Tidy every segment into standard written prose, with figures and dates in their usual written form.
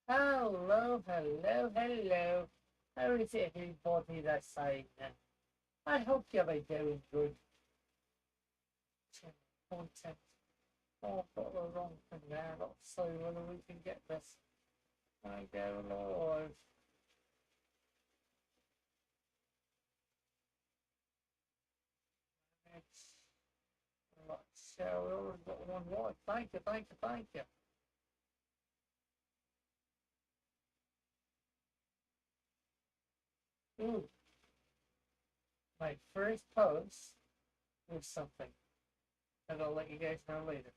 Hello, hello, hello. How is everybody that's saying that? I hope you're doing good. Content. Oh, I've got the wrong thing there. Let's see whether we can get this. I go live. It's let's show. We already got one live. Thank you, thank you, thank you. Ooh, my first post was something, and I'll let you guys know later.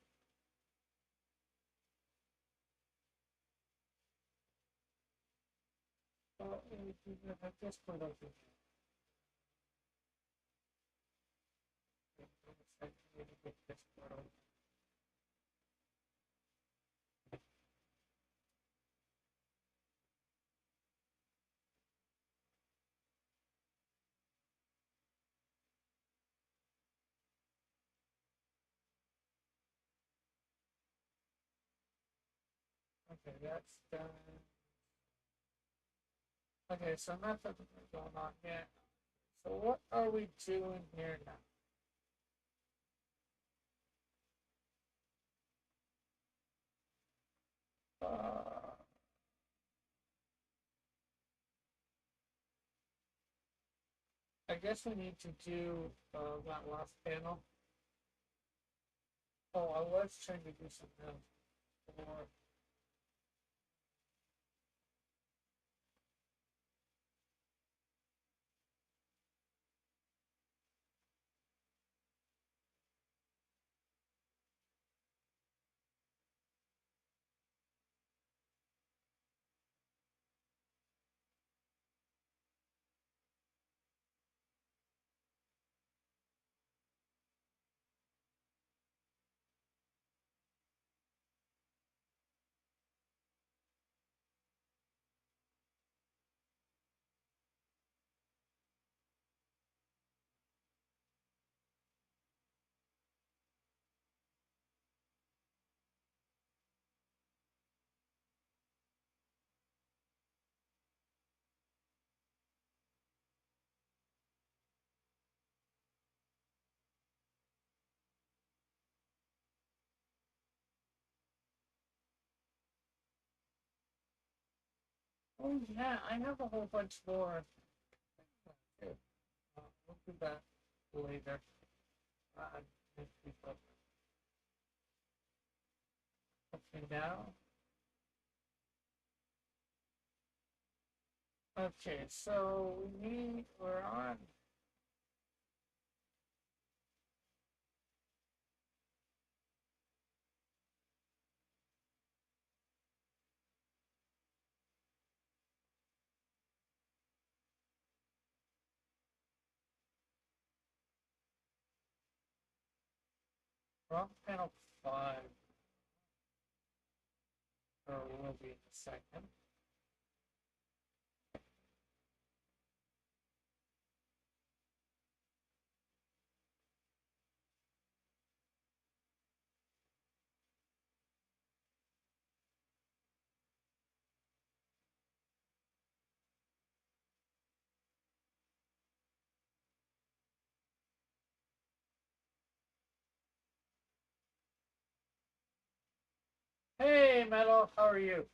I just put up Okay, that's done. Okay, so nothing going on here. So what are we doing here now? I guess we need to do that last panel. Oh, I was trying to do something else. Before. Oh yeah, I have a whole bunch more. We'll do that later. Uh, okay, now. Okay, so we're on panel 5. Or will be in a second. Hey, Metal, how are you?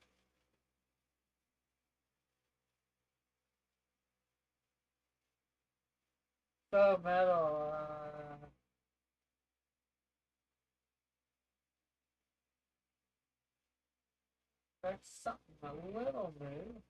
So, Metal, that's something a little new.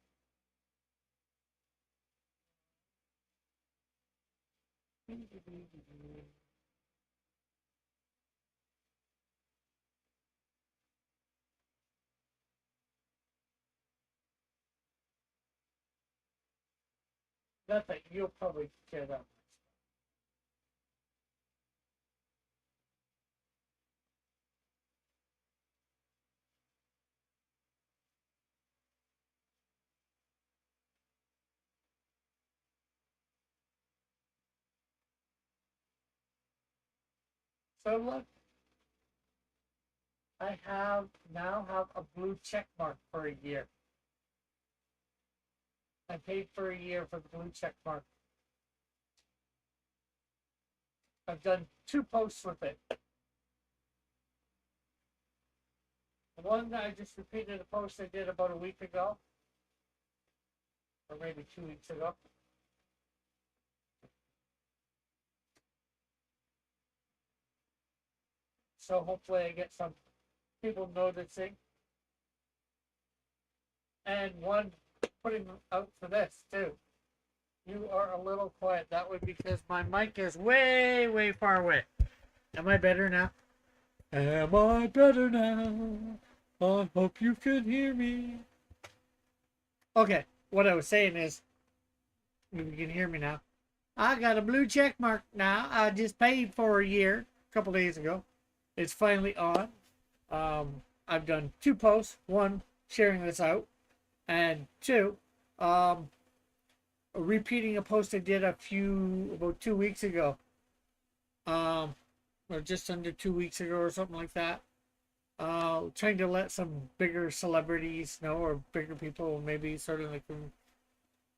Not that you'll probably get up. So look, I have now have a blue check mark for a year. I paid for a year for the blue check mark. I've done 2 posts with it. The one that I just repeated a post I did about a week ago, or maybe 2 weeks ago. So hopefully I get some people noticing. And one putting out for this too. You are a little quiet. That would be because my mic is way, way far away. Am I better now? Am I better now? I hope you can hear me. Okay, what I was saying is, you can hear me now. I got a blue check mark now. I just paid for a year a couple days ago. It's finally on. I've done 2 posts. 1, sharing this out. And 2, repeating a post I did about 2 weeks ago. Or just under 2 weeks ago or something like that. Trying to let some bigger celebrities know, or bigger people, maybe sort of like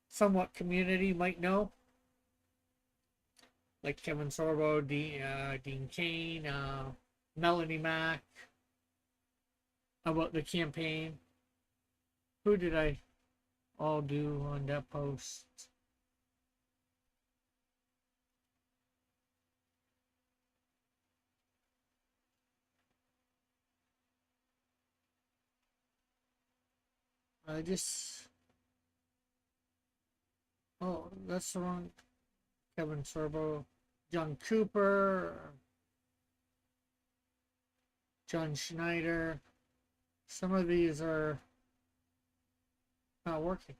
somewhat community might know. Like Kevin Sorbo, Dean Cain, Melanie Mack, about the campaign. Who did I all do on that post? I just... Oh, that's the wrong... Kevin Sorbo, John Cooper, John Schneider. Some of these are not working.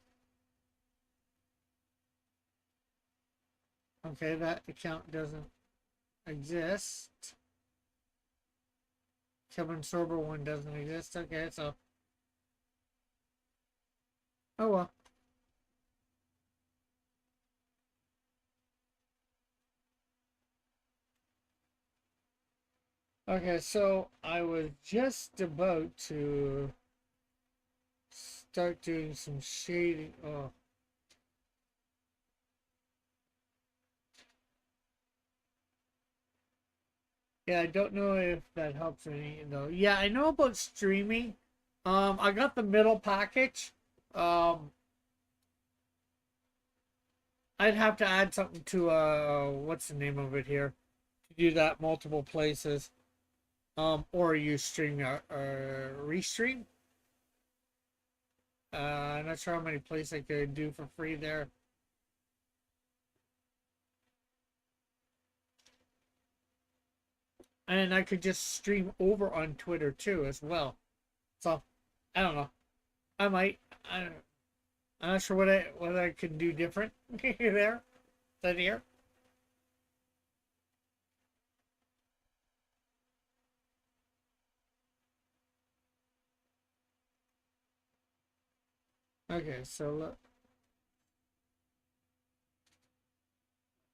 Okay, that account doesn't exist. Kevin Sorbo one doesn't exist. Okay, so... Oh well. Okay, so I was just about to start doing some shading. Oh. Yeah, I don't know if that helps any though. Yeah, I know about streaming. I got the middle package. Um, I'd have to add something to what's the name of it here to do that multiple places. Or you stream restream. I'm not sure how many places I could do for free there. And I could just stream over on Twitter too as well. So I don't know. I might. I'm not sure what I can do different there than here. Okay, so look.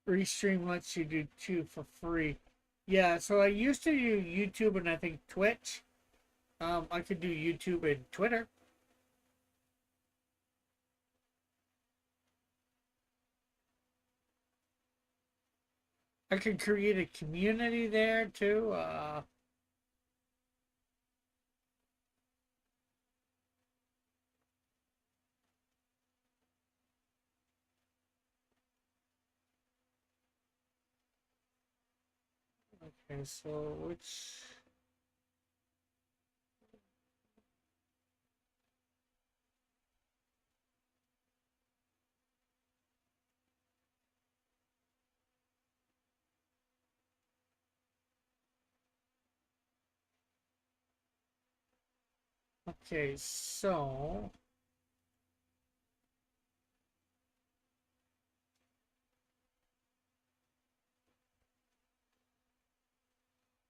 Restream lets you do 2 for free. Yeah, so I used to do YouTube and I think Twitch. I could do YouTube and Twitter. I could create a community there too. Okay, so which... Okay, so...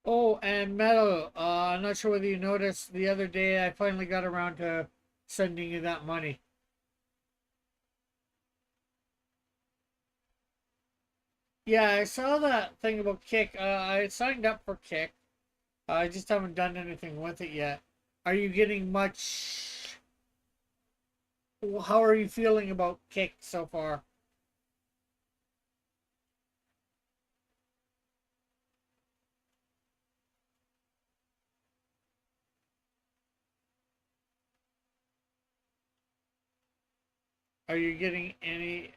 Oh, and Metal, I'm not sure whether you noticed the other day I finally got around to sending you that money. Yeah, I saw that thing about Kick. I signed up for Kick. I just haven't done anything with it yet. Are you getting much... how are you feeling about Kick so far? Are you getting any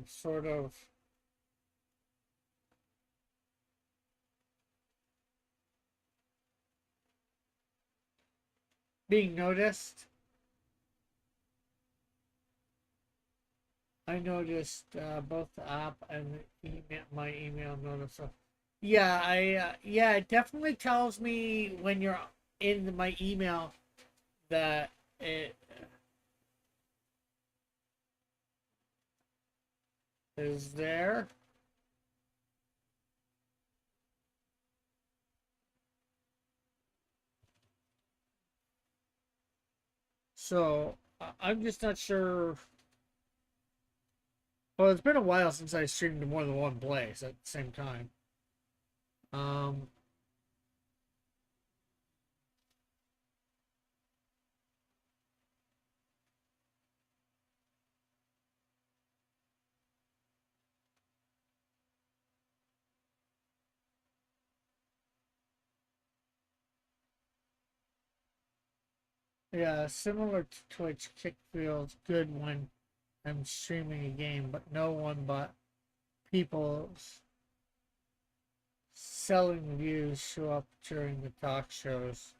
sort of being noticed? I noticed both the app and the email, my email notice. So, yeah, yeah, it definitely tells me when you're in my email that it is there. So I'm just not sure. Well, it's been a while since I streamed to more than one place at the same time. Um, yeah, similar to Twitch, Kick feels good when I'm streaming a game, but no one but people's selling views show up during the talk shows.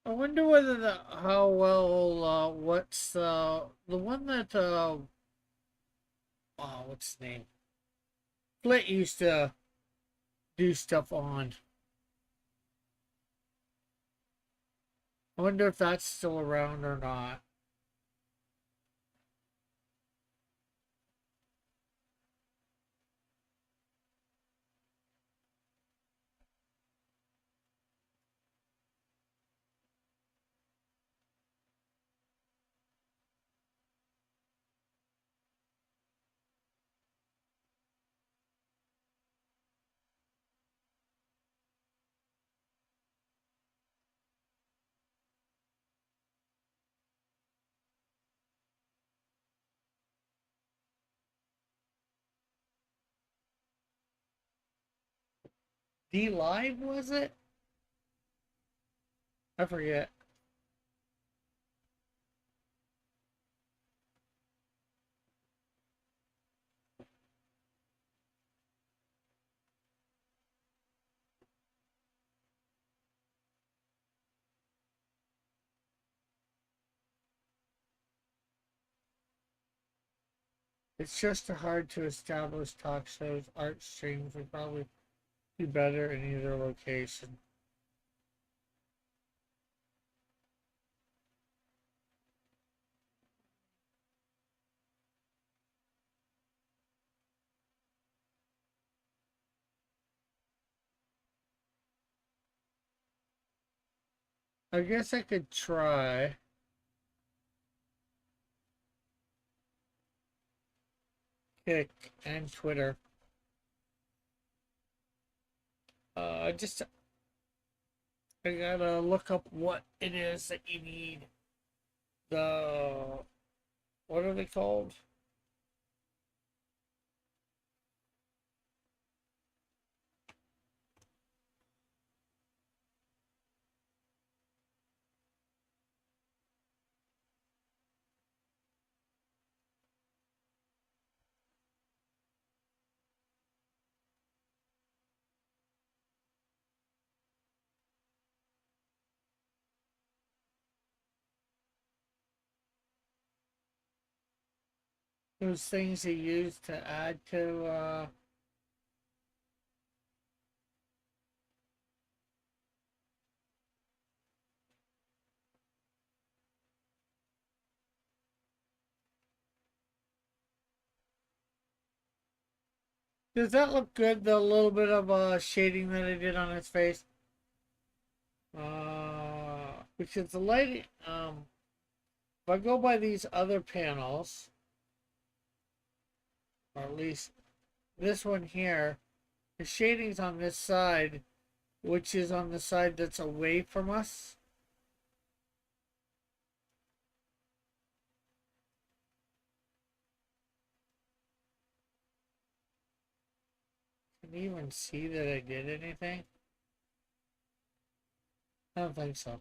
I wonder whether how well what's the one that oh, what's his name? Flit used to do stuff on. I wonder if that's still around or not. D Live was it? I forget. It's just hard to establish talk shows. Art streams would probably be better in either location. I guess I could try Kick and Twitter. Just I gotta look up what it is that you need. The what are they called? Those things you use to add to. Does that look good? The little bit of shading that I did on his face. Because the lighting, if I go by these other panels, or at least this one here, the shading's on this side, which is on the side that's away from us. Can you even see that I did anything? I don't think so.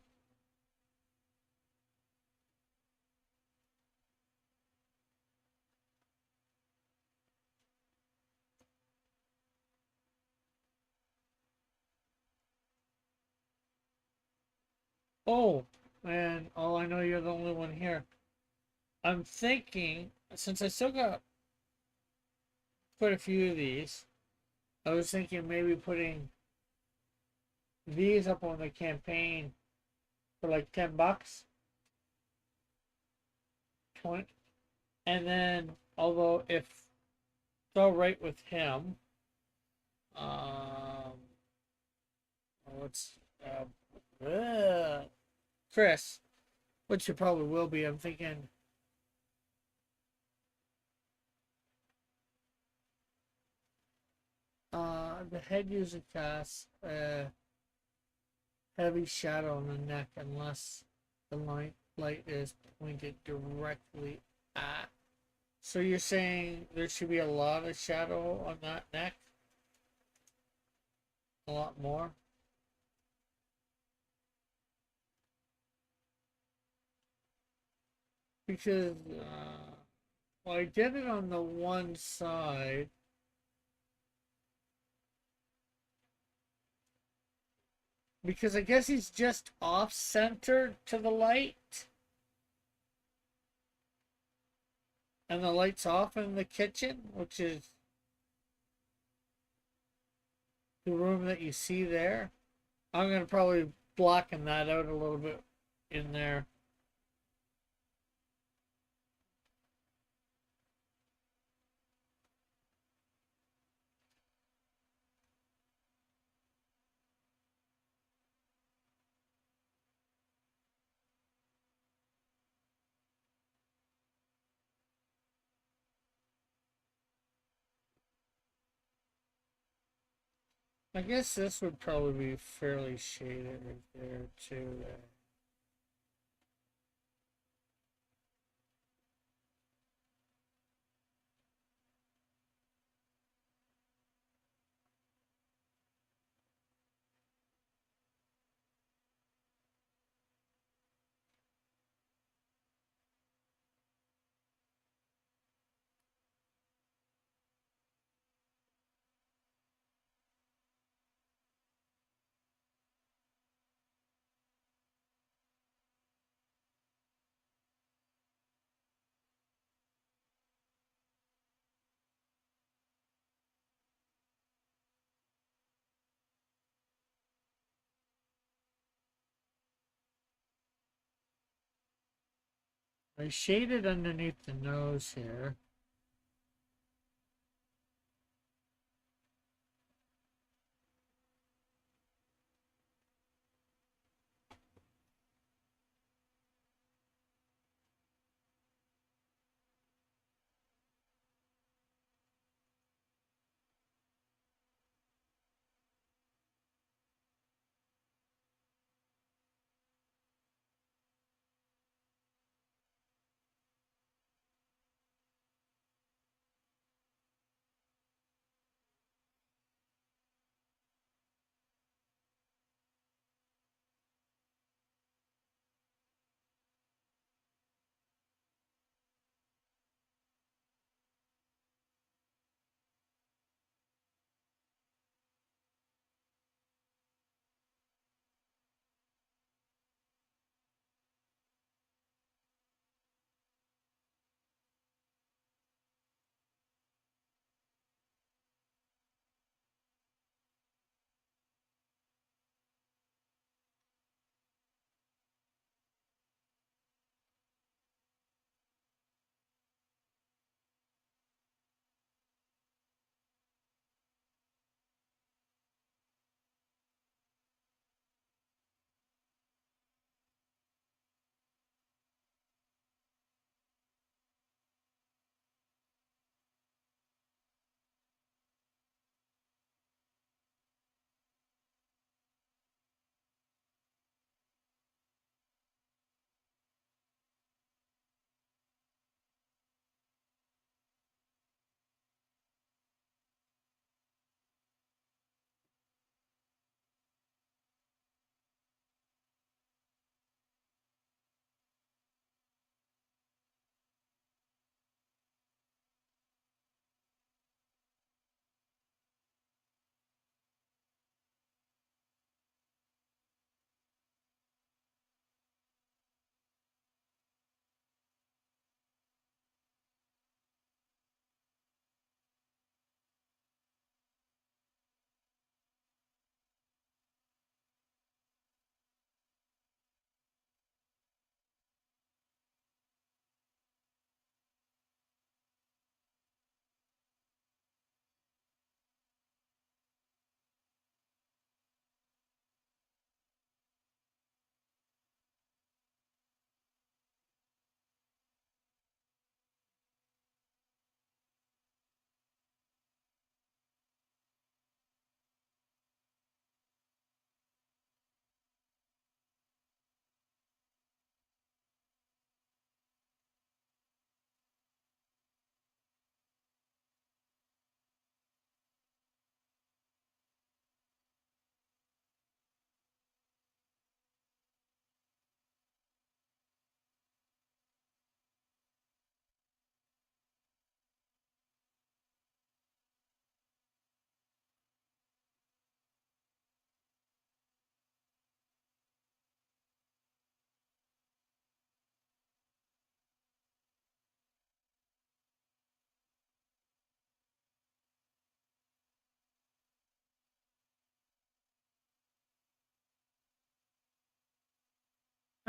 Oh, and oh, I know you're the only one here. I'm thinking, since I still got quite a few of these, I was thinking maybe putting these up on the campaign for like $10, 20, and then although if it's all right with him, um, what's Chris, which it probably will be. I'm thinking. The head usually casts heavy shadow on the neck unless the light is pointed directly at. So you're saying there should be a lot of shadow on that neck? A lot more? Because, well, I did it on the one side. Because I guess he's just off center to the light. And the light's off in the kitchen, which is the room that you see there. I'm going to probably blacken that out a little bit in there. I guess this would probably be fairly shaded right there too. I shaded underneath the nose here.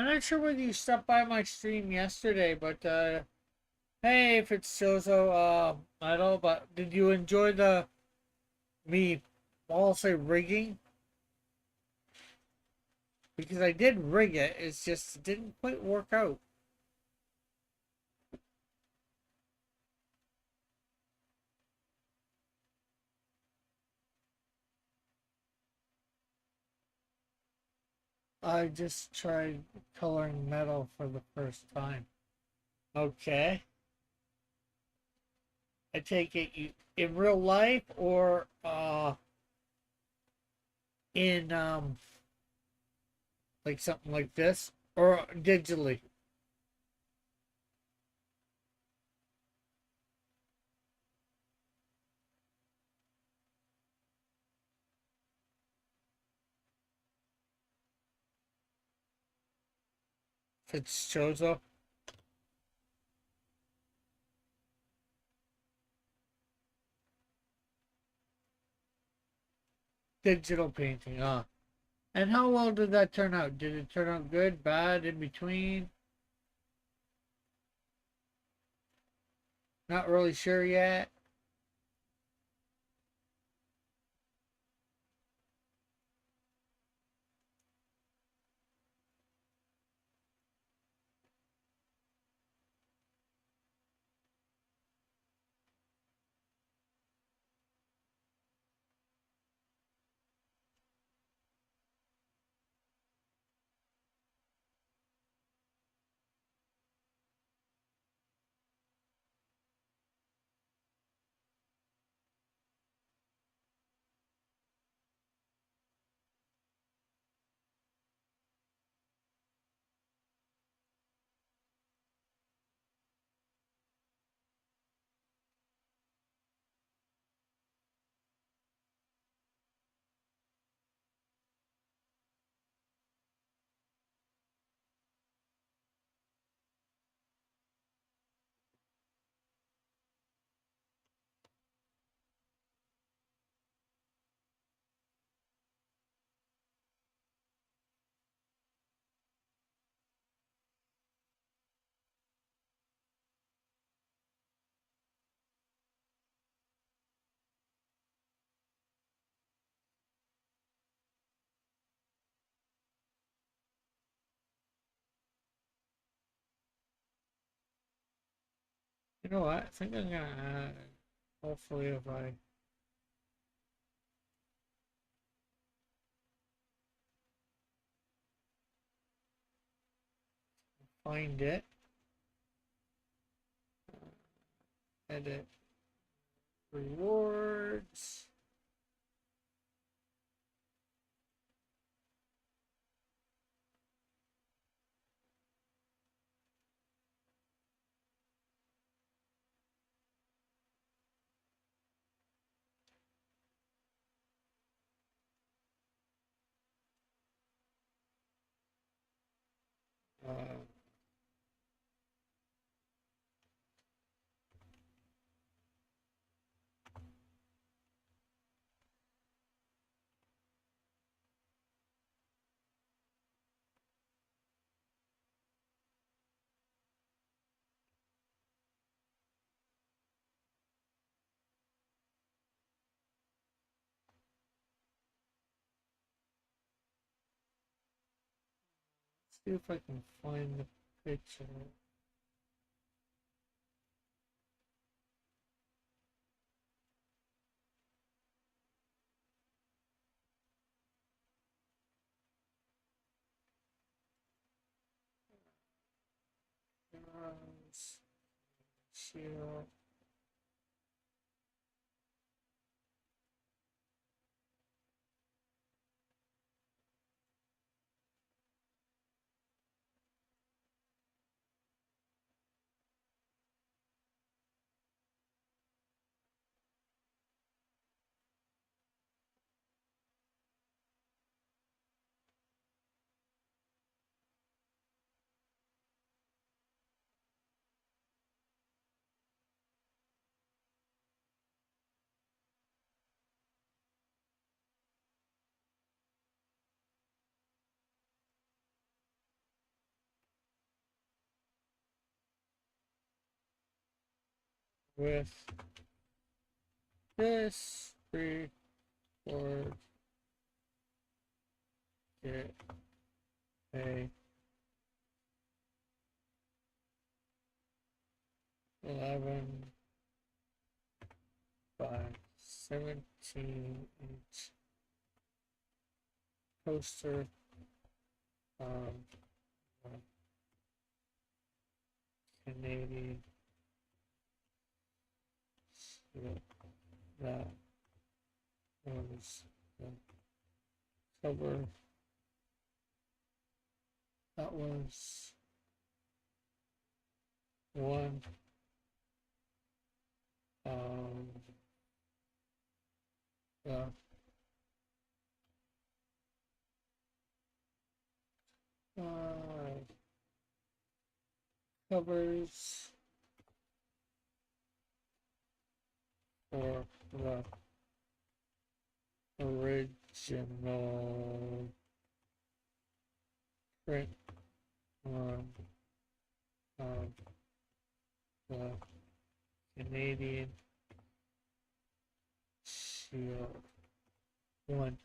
I'm not sure whether you stopped by my stream yesterday, but hey, if it's Chozo, I don't know, but did you enjoy the me? I'll say rigging because I did rig it. It's just it didn't quite work out. I just tried coloring metal for the first time. Okay. I take it you in real life or in like something like this or digitally. If it shows up digital painting, and how well did that turn out? Did it turn out good, bad, in between? Not really sure yet. You know what? I think I'm gonna hopefully if I find it, edit rewards. Uh, see if I can find the picture. Shield. with this report get a 11 by 17-inch poster Canadian that was the cover. That was one the covers for the original print on the Canadian Shield one.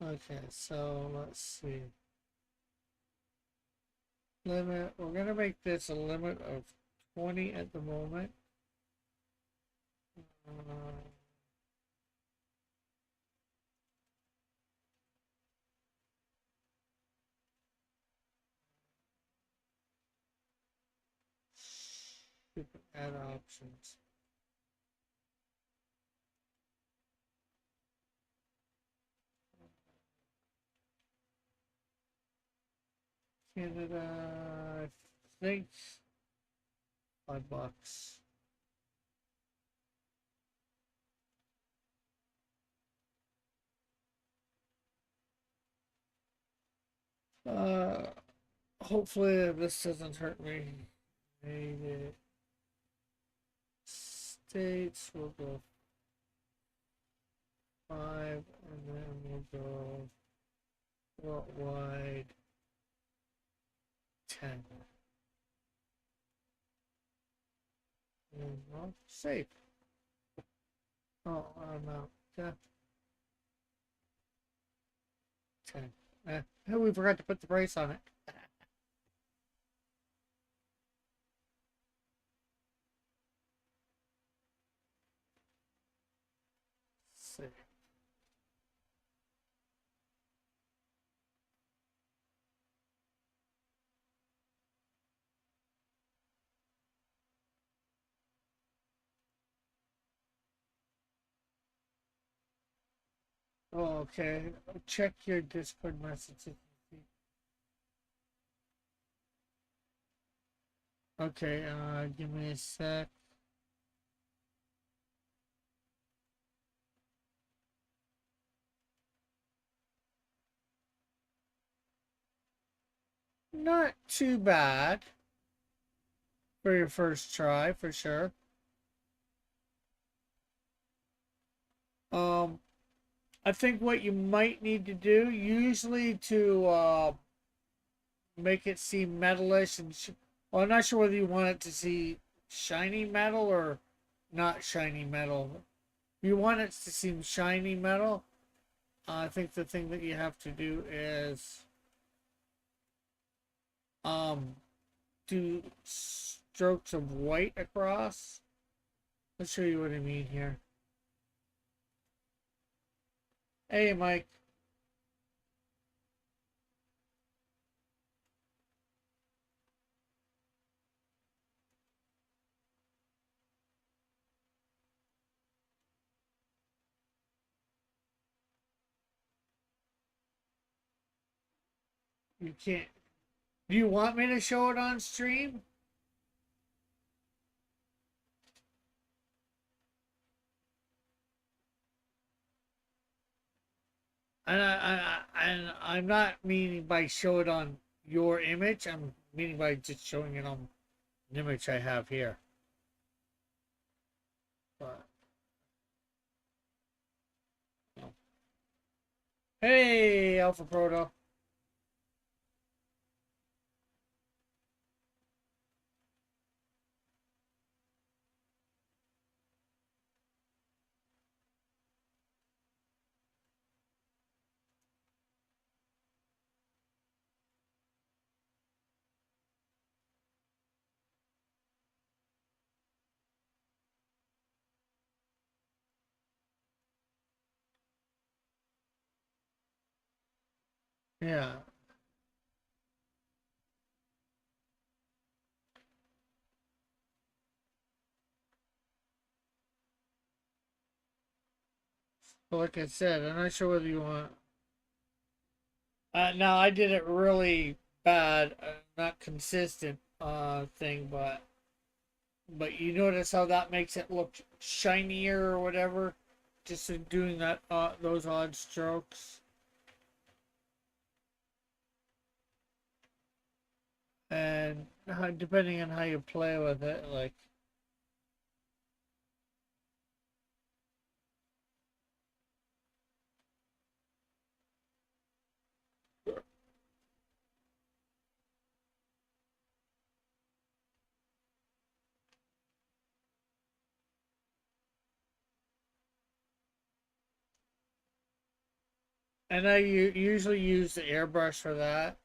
Okay, so let's see. Limit, we're gonna make this a limit of 20 at the moment. Add options. Canada, I think $5. Hopefully this doesn't hurt me. United States will go 5, and then we'll go worldwide 10. And well, save. Oh, I'm out. Yeah. 10. We forgot to put the price on it. Save. Oh, okay. Check your Discord messages. Okay, give me a sec. Not too bad for your first try, for sure. I think what you might need to do, usually to make it seem metalish and well, I'm not sure whether you want it to see shiny metal or not shiny metal. If you want it to seem shiny metal, I think the thing that you have to do is do strokes of white across. Let's show you what I mean here. Hey, Mike. You can't. Do you want me to show it on stream? And I'm not meaning by show it on your image. I'm meaning by just showing it on an image I have here. But, no. Hey, Alpha Proto. Yeah. But like I said, I'm not sure whether you want. No, I did it really bad, not consistent thing, but you notice how that makes it look shinier or whatever, just in doing that those odd strokes, and depending on how you play with it, like. And I usually use the airbrush for that.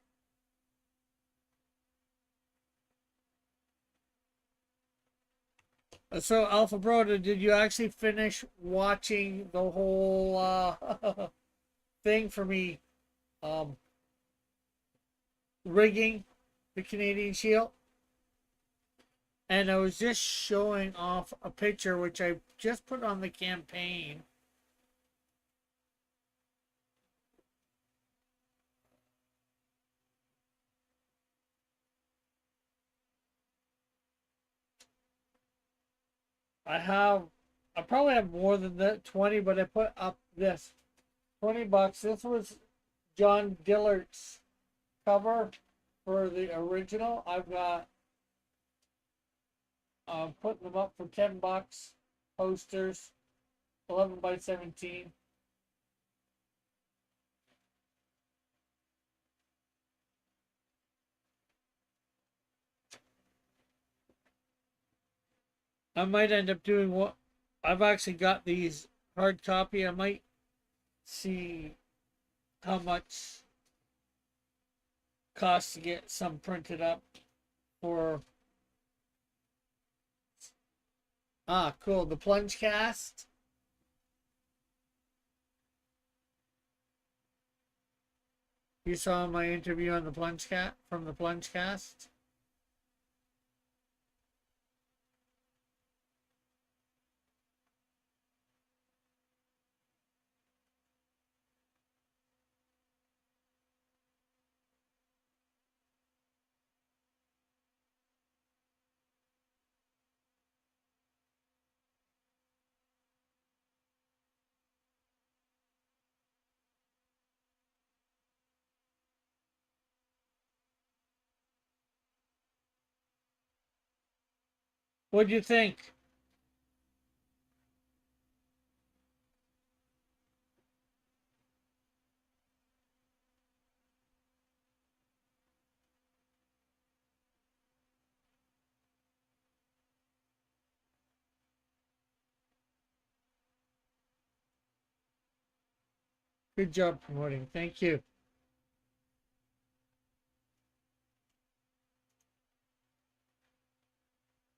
So, Alpha Broda, did you actually finish watching the whole thing for me um, rigging the Canadian Shield? And I was just showing off a picture which I just put on the campaign. I have, I probably have more than that 20, but I put up this $20. This was John Dillert's cover for the original. I've got putting them up for $10. Posters, 11 by 17. I might end up doing what I've actually got these hard copy. I might see how much costs to get some printed up for. Cool, the plunge cast. You saw my interview on the plunge cat from the plunge cast. What'd you think? Good job promoting. Thank you.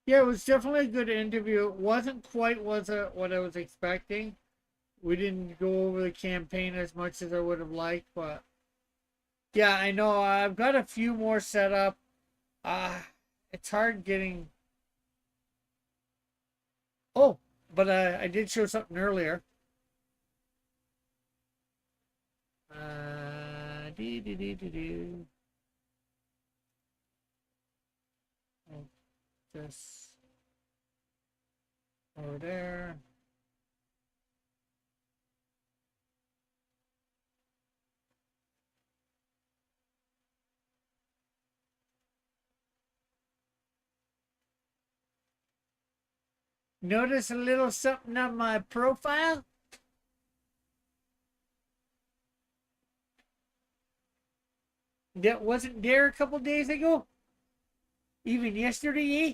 Yeah, it was definitely a good interview. It wasn't quite what I was expecting. We didn't go over the campaign as much as I would have liked, but yeah, I know I've got a few more set up. Uh it's hard getting. Oh, but I did show something earlier. Dee, dee, dee, dee, dee. Oh, this over there. Notice a little something on my profile that wasn't there a couple days ago, even yesterday. Eh?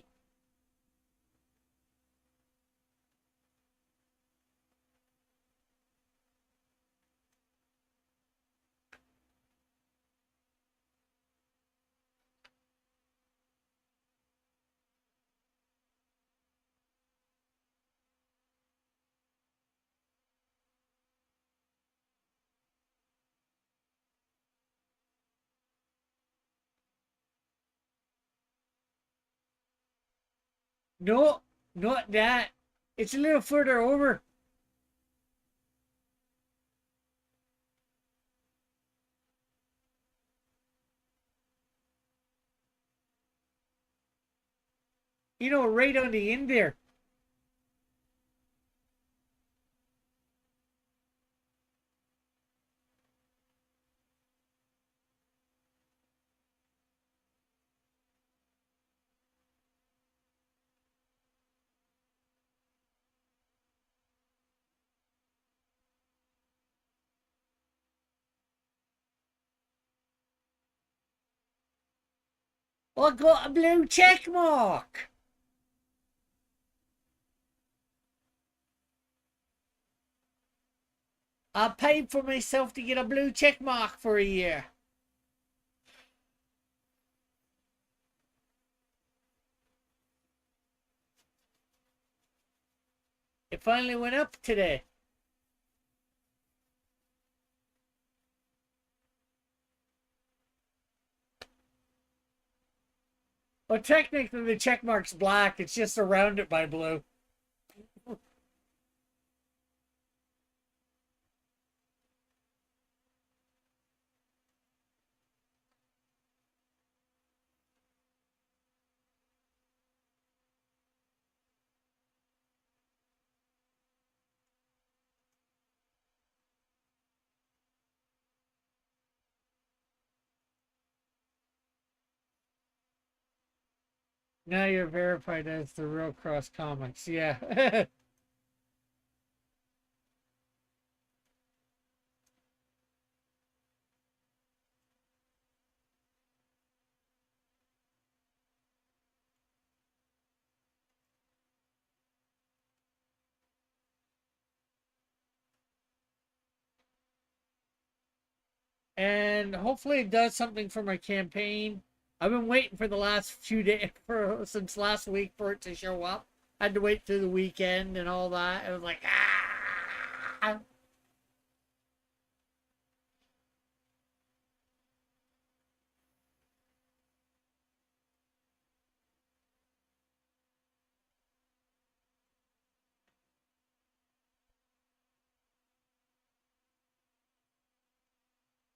No, not that. It's a little further over. You know, right on the end there. I got a blue check mark. I paid for myself to get a blue check mark for a year. It finally went up today. Well, technically the check mark's black. It's just surrounded by blue. Now you're verified as the Real Cross Comics. Yeah. And hopefully it does something for my campaign. I've been waiting for the last few days since last week for it to show up. I had to wait through the weekend and all that. It was like ah.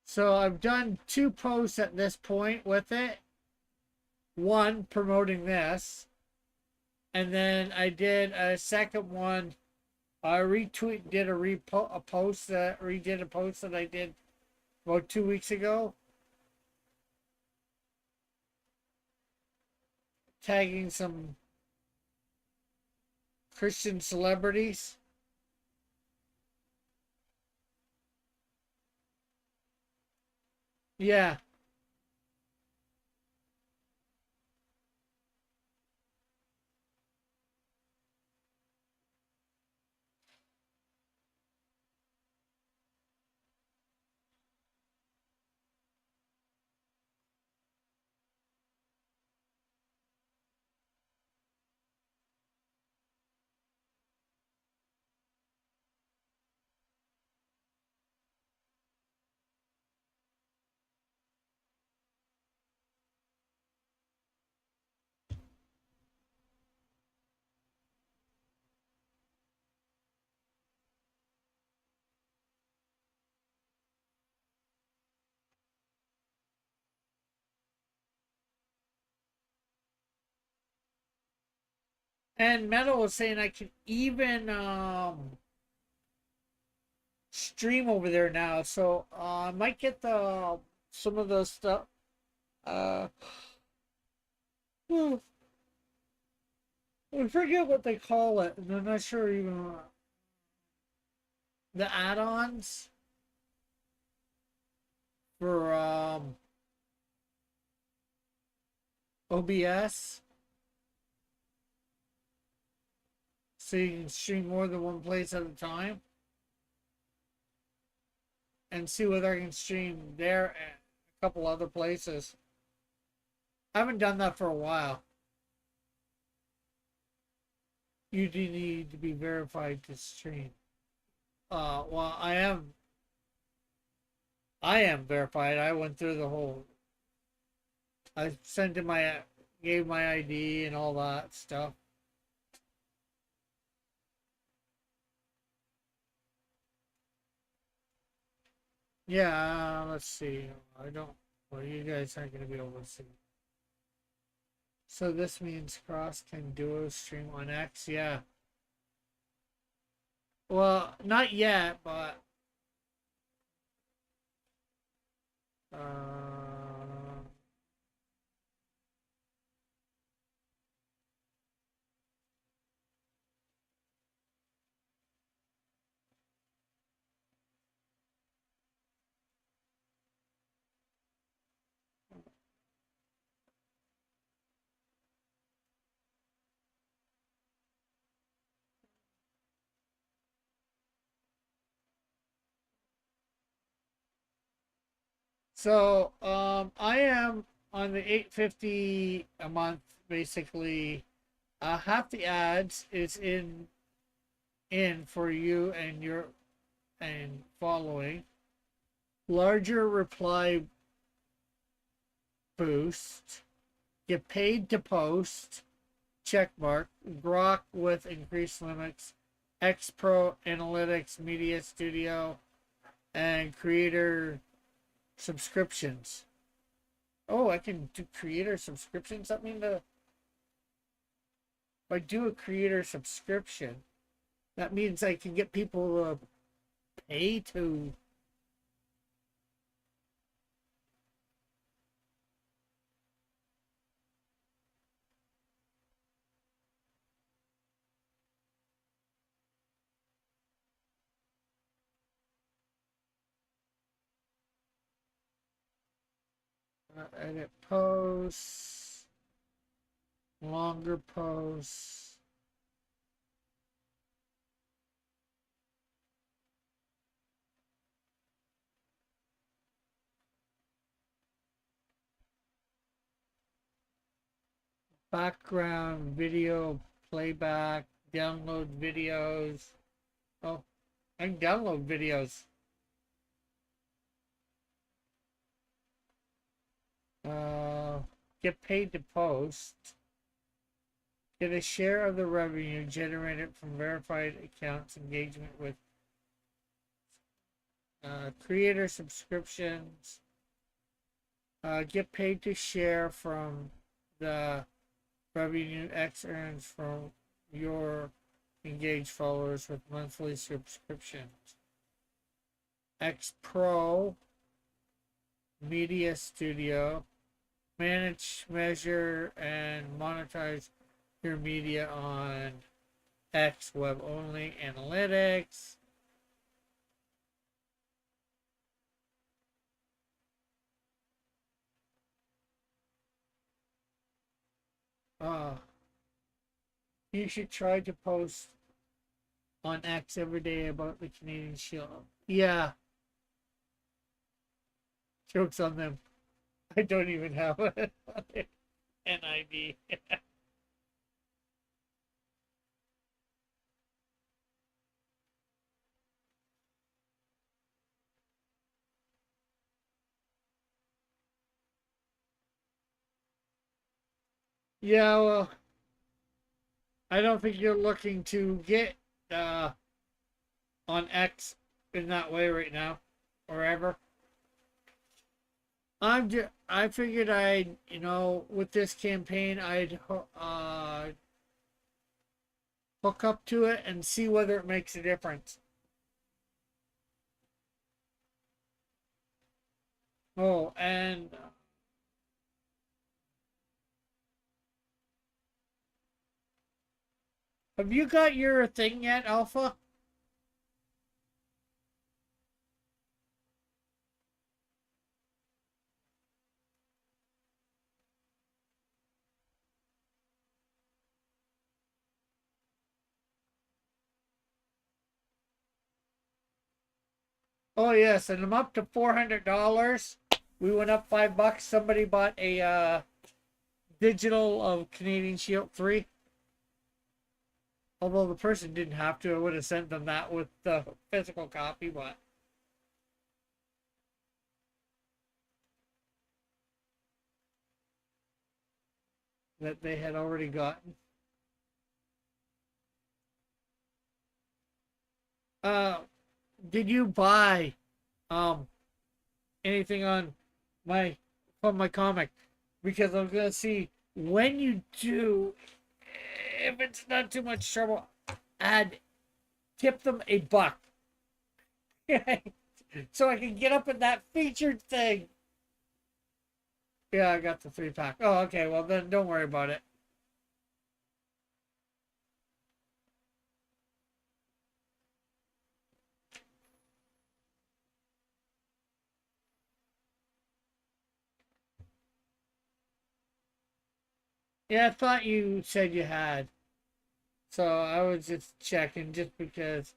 So I've done 2 posts at this point with it. One promoting this, and then I did a second one. I did a post that redid a post that I did about 2 weeks ago, tagging some Christian celebrities. Yeah. And Metal was saying I can even stream over there now, so I might get the some of the stuff. Uh, hmm, I forget what they call it, and I'm not sure even the add-ons for OBS, so you can stream more than one place at a time, and see whether I can stream there and a couple other places. I haven't done that for a while. You do need to be verified to stream. Well, I am verified. I went through the whole. I sent in my, gave my ID and all that stuff. Yeah, let's see. I don't. Well, you guys aren't going to be able to see. So this means Cross can duo stream on X. Yeah. Well, not yet, but uh, so I am on the 850 a month basically. Half the ads is in for you and your and following. Larger reply boost. Get paid to post. Check mark. Grok with increased limits. X Pro Analytics Media Studio and creator subscriptions. Oh, I can do creator subscriptions. That mean if I do a creator subscription, that means I can get people to pay to. Edit posts, longer posts. Background video playback, download videos. Oh, I can download videos. Uh, get paid to post. Get a share of the revenue generated from verified accounts engagement with creator subscriptions. Get paid to share from the revenue X earns from your engaged followers with monthly subscriptions. X Pro Media Studio. Manage, measure, and monetize your media on X Web Only Analytics. Uh, you should try to post on X every day about the Canadian Shield. Yeah, jokes on them. I don't even have an NID. Yeah, well, I don't think you're looking to get uh, on X in that way right now or ever. I figured I'd, with this campaign, I'd hook up to it and see whether it makes a difference. Oh, and have you got your thing yet, Alpha? Oh yes, and I'm up to $400. We went up $5. Somebody bought a digital of Canadian Shield 3. Although the person didn't have to, I would have sent them that with the physical copy, but that they had already gotten. Uh, did you buy um anything on my from my comic because I'm gonna see when you do, if it's not too much trouble, add tip them $1 so I can get up in that featured thing. Yeah, I got the 3-pack. Oh, okay. Well, then don't worry about it. Yeah, I thought you said you had. So I was just checking just because.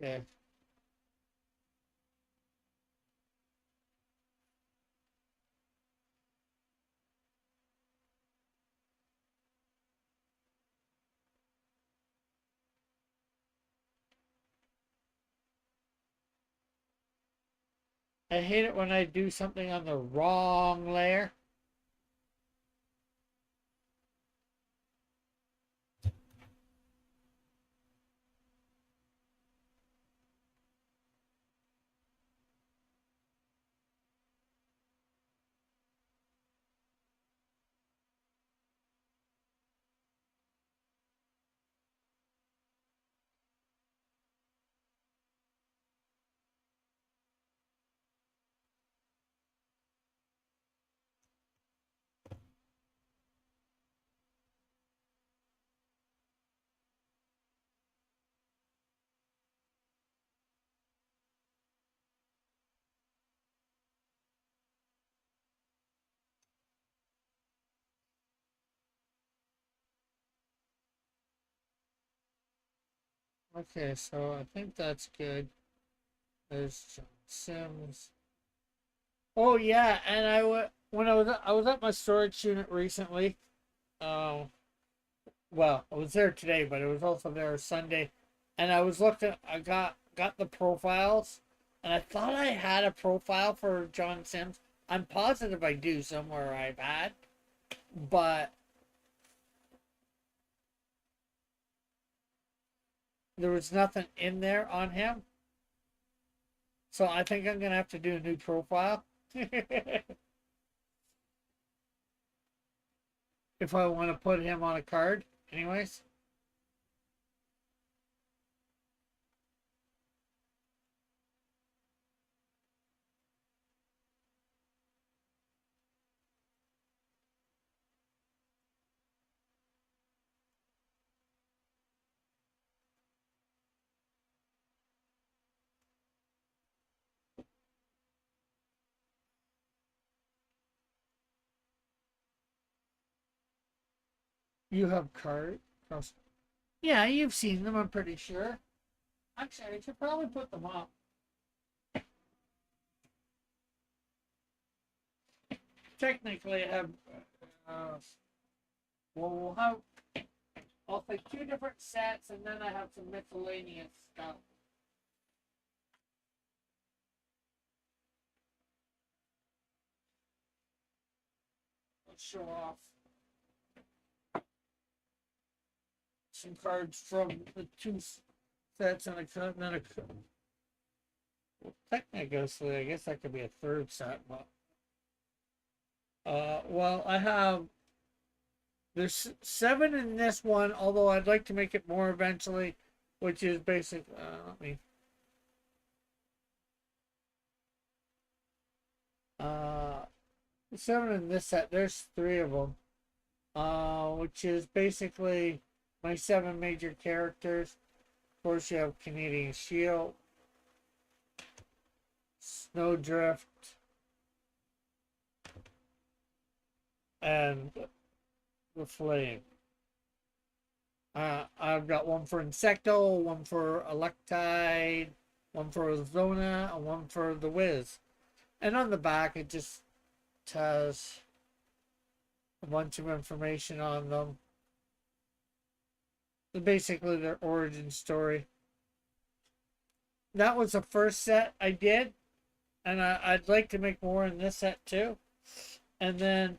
Okay. I hate it when I do something on the wrong layer. Okay, so I think that's good. There's John Sims. Oh yeah, and when I was at my storage unit recently. Um, well, I was there today, but it was also there Sunday, and I was looking. I got the profiles, and I thought I had a profile for John Sims. I'm positive I do somewhere I've had, but there was nothing in there on him. So I think I'm gonna have to do a new profile if I want to put him on a card. Anyways, you have card. Yeah, you've seen them. I'm pretty sure. Actually, I should probably put them up. Technically, I have. Uh, well, we'll have. I'll take 2 different sets, and then I have some miscellaneous stuff. Let's show off some cards from the 2 sets, and then a. Well, technically, I guess that could be a 3rd set, but. Well, I have. There's 7 in this one, although I'd like to make it more eventually, which is basic. Let me. Uh, 7 in this set. There's 3 of them. Which is basically my 7 major characters. Of course, you have Canadian Shield, Snowdrift, and the flame. I've got one for Insecto, one for Electide, one for Zona, and one for the Wiz. And on the back, it just has a bunch of information on them. Basically, their origin story. That was the first set I did, and I'd like to make more in this set too. And then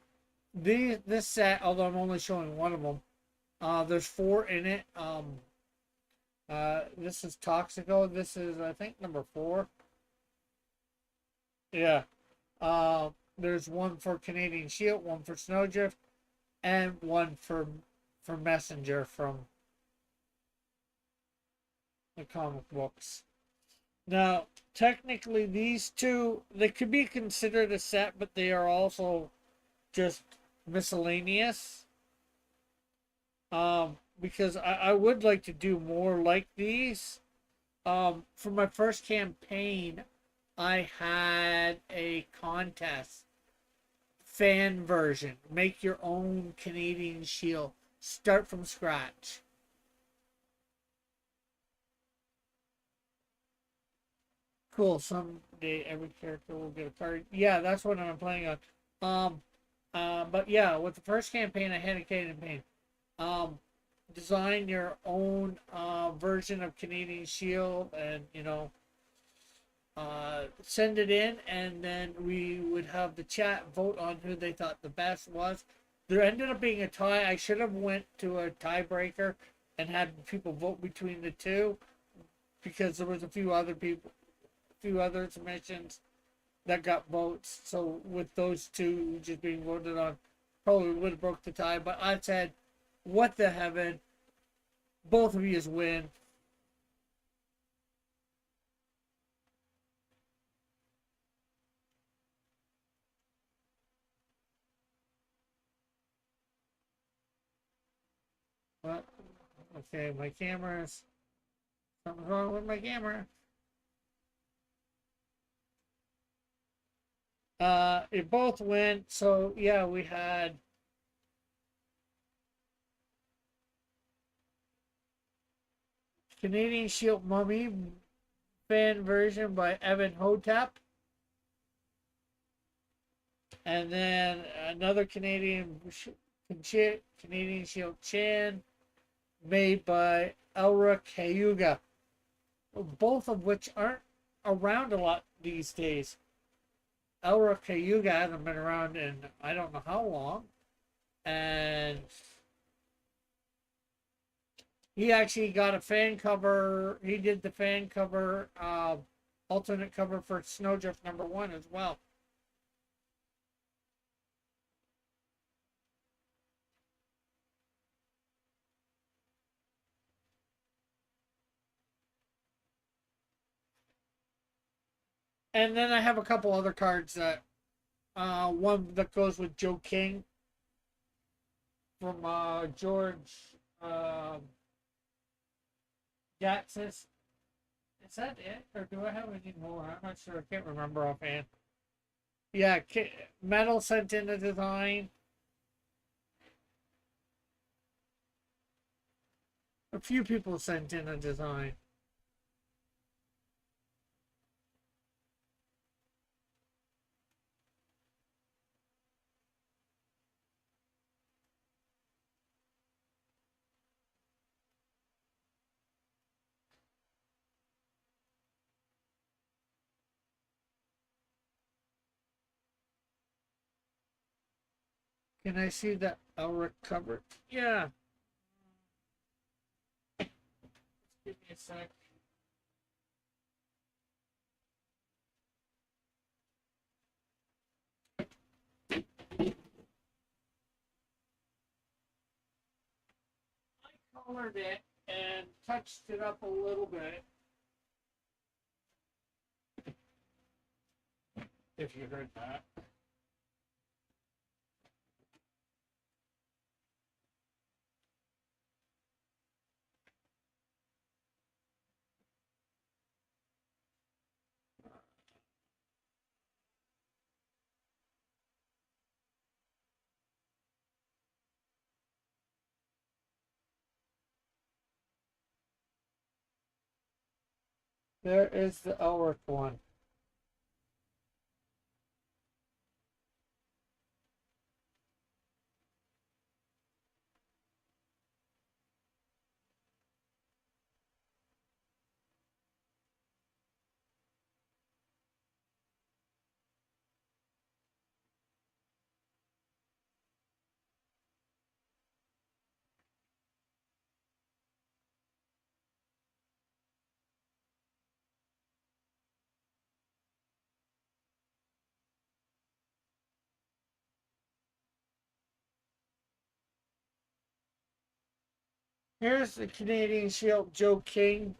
this set, although I'm only showing one of them, there's four in it. This is Toxico. This is, I think, number 4. Yeah. There's one for Canadian Shield, one for Snowdrift, and one for Messenger from the comic books. Now, technically, these two, they could be considered a set, but they are also just miscellaneous. Because I would like to do more like these. For my first campaign, I had a contest, fan version, make your own Canadian Shield, start from scratch. Cool. Someday every character will get a card. Yeah, that's what I'm planning on. Um, but yeah, with the first campaign, I had a campaign. Um, Design your own version of Canadian Shield, and send it in, and then we would have the chat vote on who they thought the best was. There ended up being a tie. I should have went to a tiebreaker and had people vote between the two, because there was a few other submissions that got votes. So with those two just being voted on, probably would have broke the tie. But I said, what the heaven, both of you win. But okay, my camera's, something's wrong with my camera. It both went. So yeah, we had Canadian Shield Mummy fan version by Evan Hotep, and then another Canadian Shield Chan made by Elra Cayuga, both of which aren't around a lot these days. Elra Cayuga hasn't been around in I don't know how long, and he actually got a fan cover. He did the fan cover, alternate cover for Snowdrift #1 as well. And then I have a couple other cards that, one that goes with Joe King from George Gatsis. Is that it, or do I have any more? I'm not sure. I can't remember offhand. Yeah, Metal sent in a design. A few people sent in a design. Can I see that Elric cover? Yeah. Give me a sec. I colored it and touched it up a little bit. If you heard that. There is the Elric one. Here's the Canadian Shield Joe King.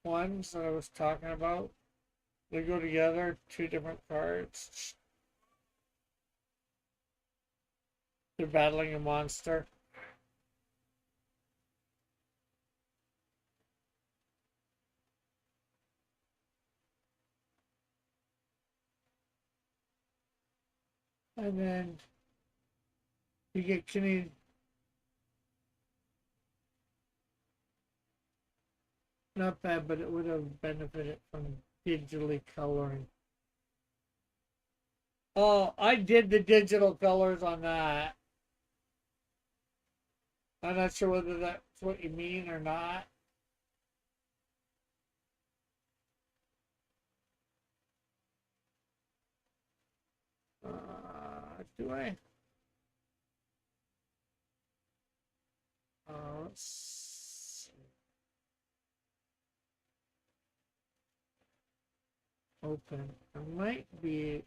Ones that I was talking about. They go together, two different cards. They're battling a monster. And then you get Canadian. Not bad, but it would have benefited from digitally coloring. Oh, I did the digital colors on that. I'm not sure whether that's what you mean or not. Do I? Let's open. I might be.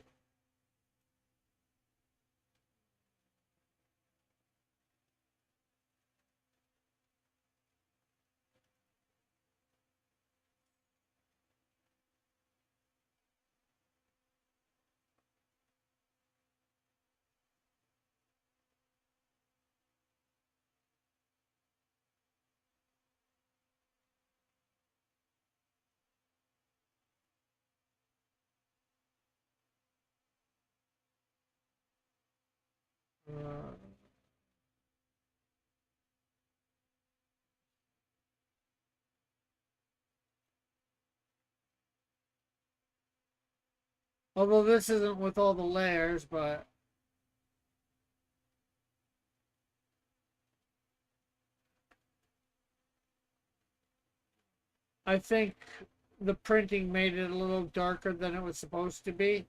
Uh, Although this isn't with all the layers, but I think the printing made it a little darker than it was supposed to be.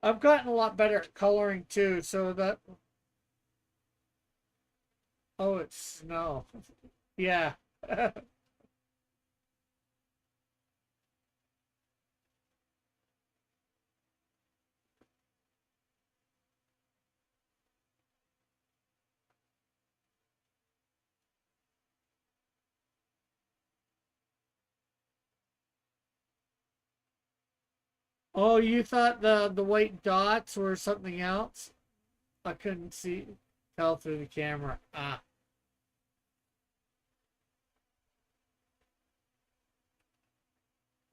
I've gotten a lot better at coloring too, so that. Oh, it's snow. Yeah. Oh, you thought the white dots were something else? I couldn't tell through the camera. Ah.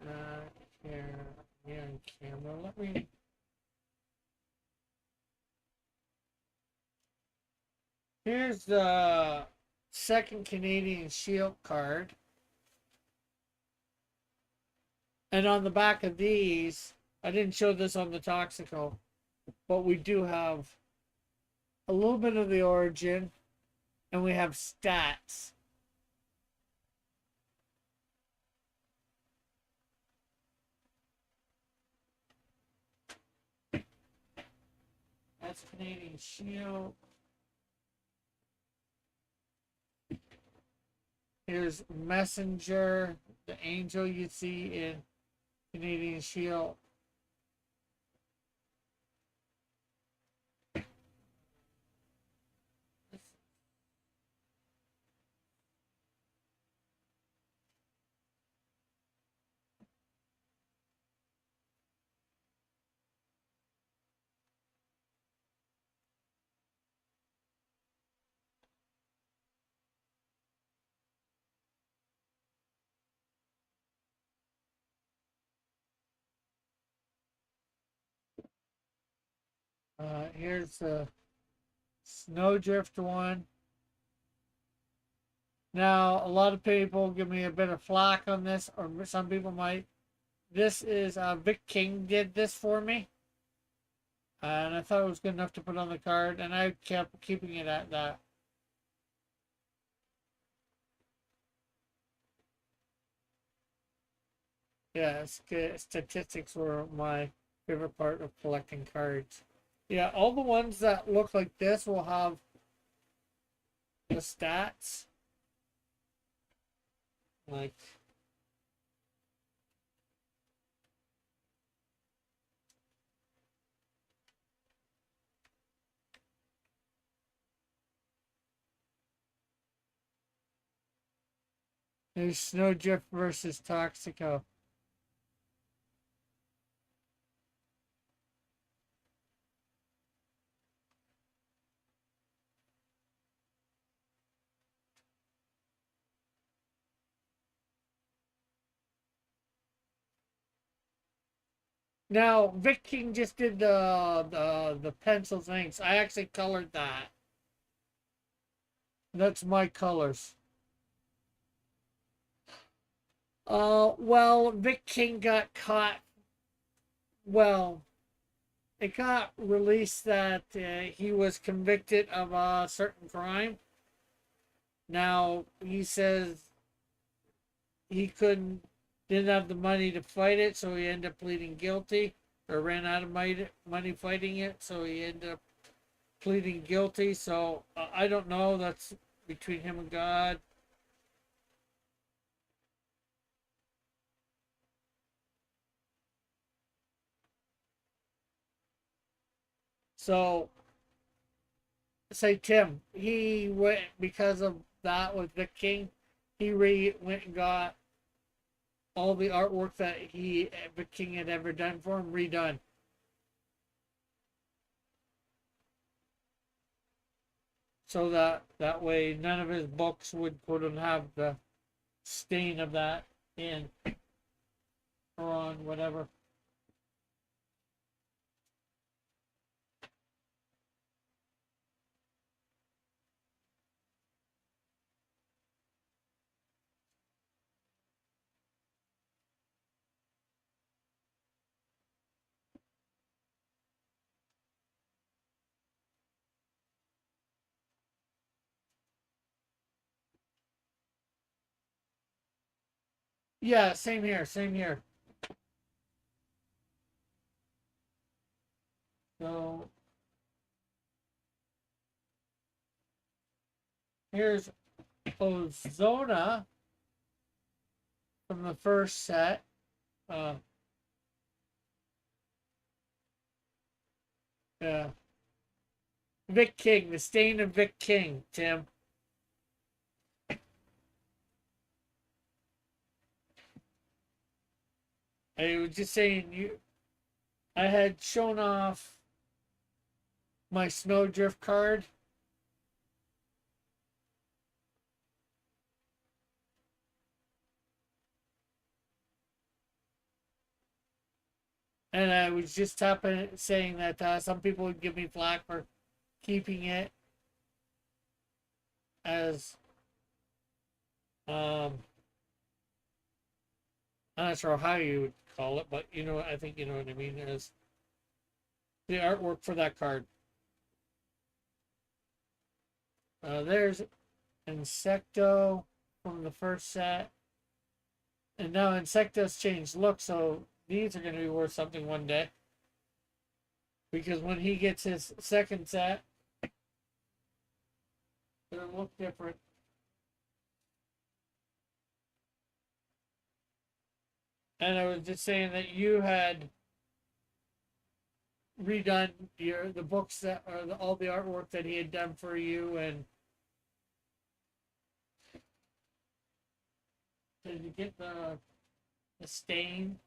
Uh, here, here in camera. Let me. Here's the second Canadian Shield card. And on the back of these, I didn't show this on the Toxico, but we do have a little bit of the origin, and we have stats. That's Canadian Shield. Here's Messenger, the angel you see in Canadian Shield. Here's the Snowdrift one. Now, a lot of people give me a bit of flack on this, or some people might. This is Vic King did this for me, and I thought it was good enough to put on the card, and I kept keeping it at that. Yeah, statistics were my favorite part of collecting cards. Yeah, all the ones that look like this will have the stats. Like, there's Snowdrift versus Toxico. Now, Vic King just did the pencils and inks. I actually colored that. That's my colors. Well, Vic King got caught. Well, it got released that he was convicted of a certain crime. Now he says he didn't have the money to fight it, so he ended up pleading guilty, or ran out of money fighting it, so he ended up pleading guilty. So I don't know. That's between him and God. So say Tim, he went because of that with Vic King. Went and got all the artwork that Vic King had ever done for him redone. So that way none of his books wouldn't have the stain of that in or on whatever. Yeah, same here, same here. So here's Ozona from the first set. Uh, yeah. Vic King, the stain of Vic King, Tim. I was just saying I had shown off my Snowdrift card. And I was just saying that some people would give me flack for keeping it as I'm not sure how you would call it, but I think you know what I mean, as the artwork for that card. There's Insecto from the first set. And now Insecto's changed look, so these are going to be worth something one day. Because when he gets his second set, it'll look different. And I was just saying that you had redone the books that or all the artwork that he had done for you, and did you get the stain?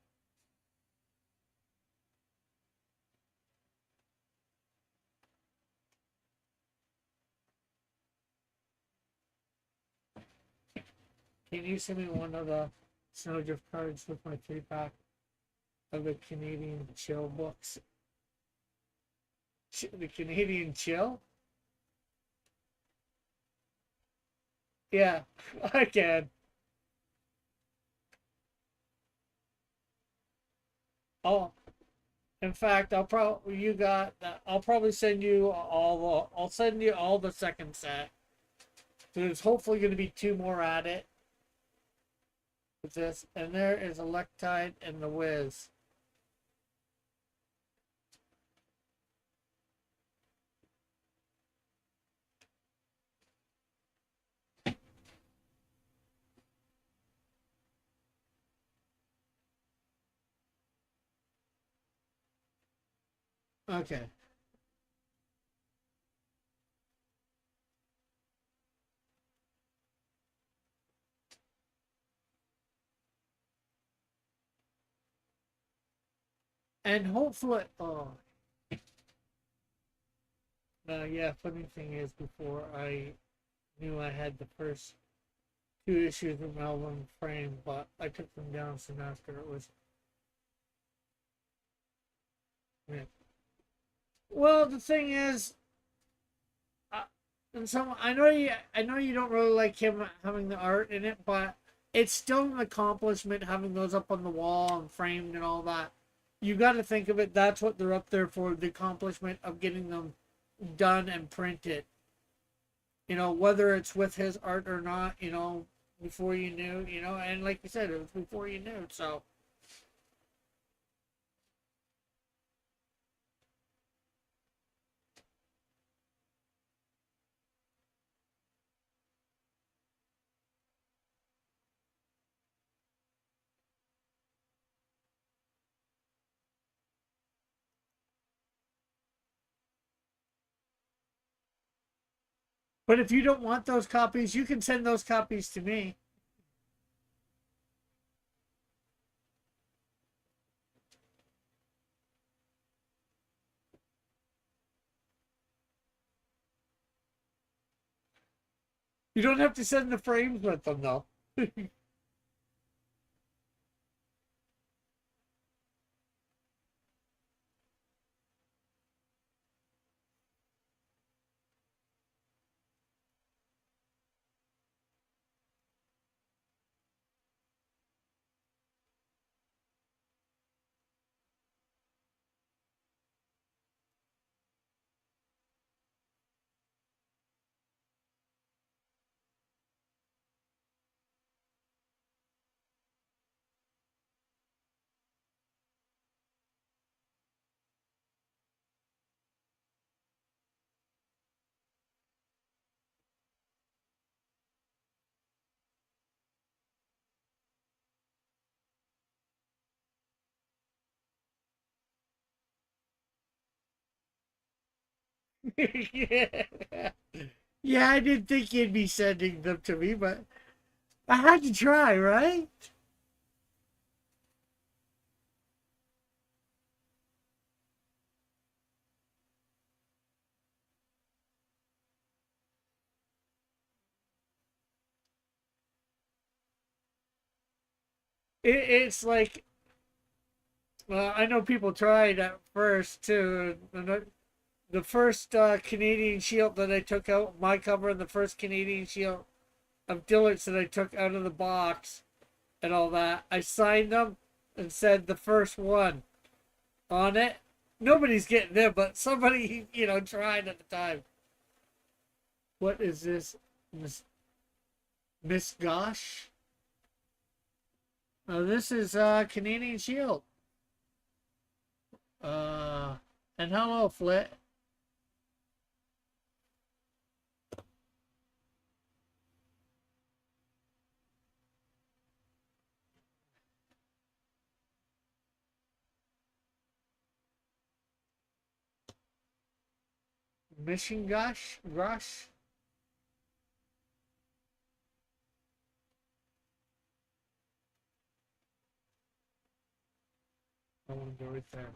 Can you send me one of the Snowdrift cards with my 3 pack of the Canadian Chill books? The Canadian chill? Yeah, I can. Oh, in fact, I'll probably send you all the. I'll send you all the second set. There's hopefully going to be two more at it with this, and there is Electide and the Wiz. Okay. And hopefully, oh, yeah. Funny thing is, before I knew I had the first two issues of Melvin Frame, but I took them down soon after it was. Yeah. Well, the thing is, and so I know you don't really like him having the art in it, but it's still an accomplishment having those up on the wall and framed and all that. You got to think of it. That's what they're up there for, the accomplishment of getting them done and printed. Whether it's with his art or not, before you knew, and like you said, it was before you knew. So, but if you don't want those copies, you can send those copies to me. You don't have to send the frames with them, though. Yeah. Yeah, I didn't think you'd be sending them to me, but I had to try, right? It's like, I know people tried at first too. The first Canadian Shield that I took out, my cover, and the first Canadian Shield of Dillard's that I took out of the box and all that, I signed them and said the first one on it. Nobody's getting them, but somebody, tried at the time. What is this? Miss Gosh? This is Canadian Shield. Uh, and hello, Flit. Mission Gosh? Rush? I want to go right there.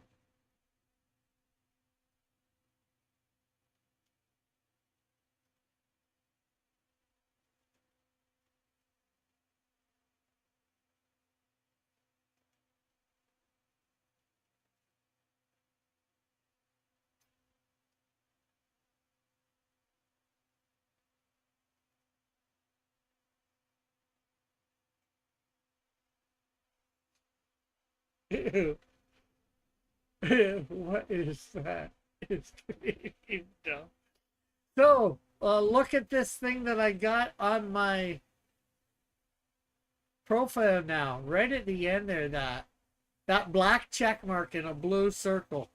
What is that? It's dumb. So, look at this thing that I got on my profile now. Right at the end there, that black check mark in a blue circle.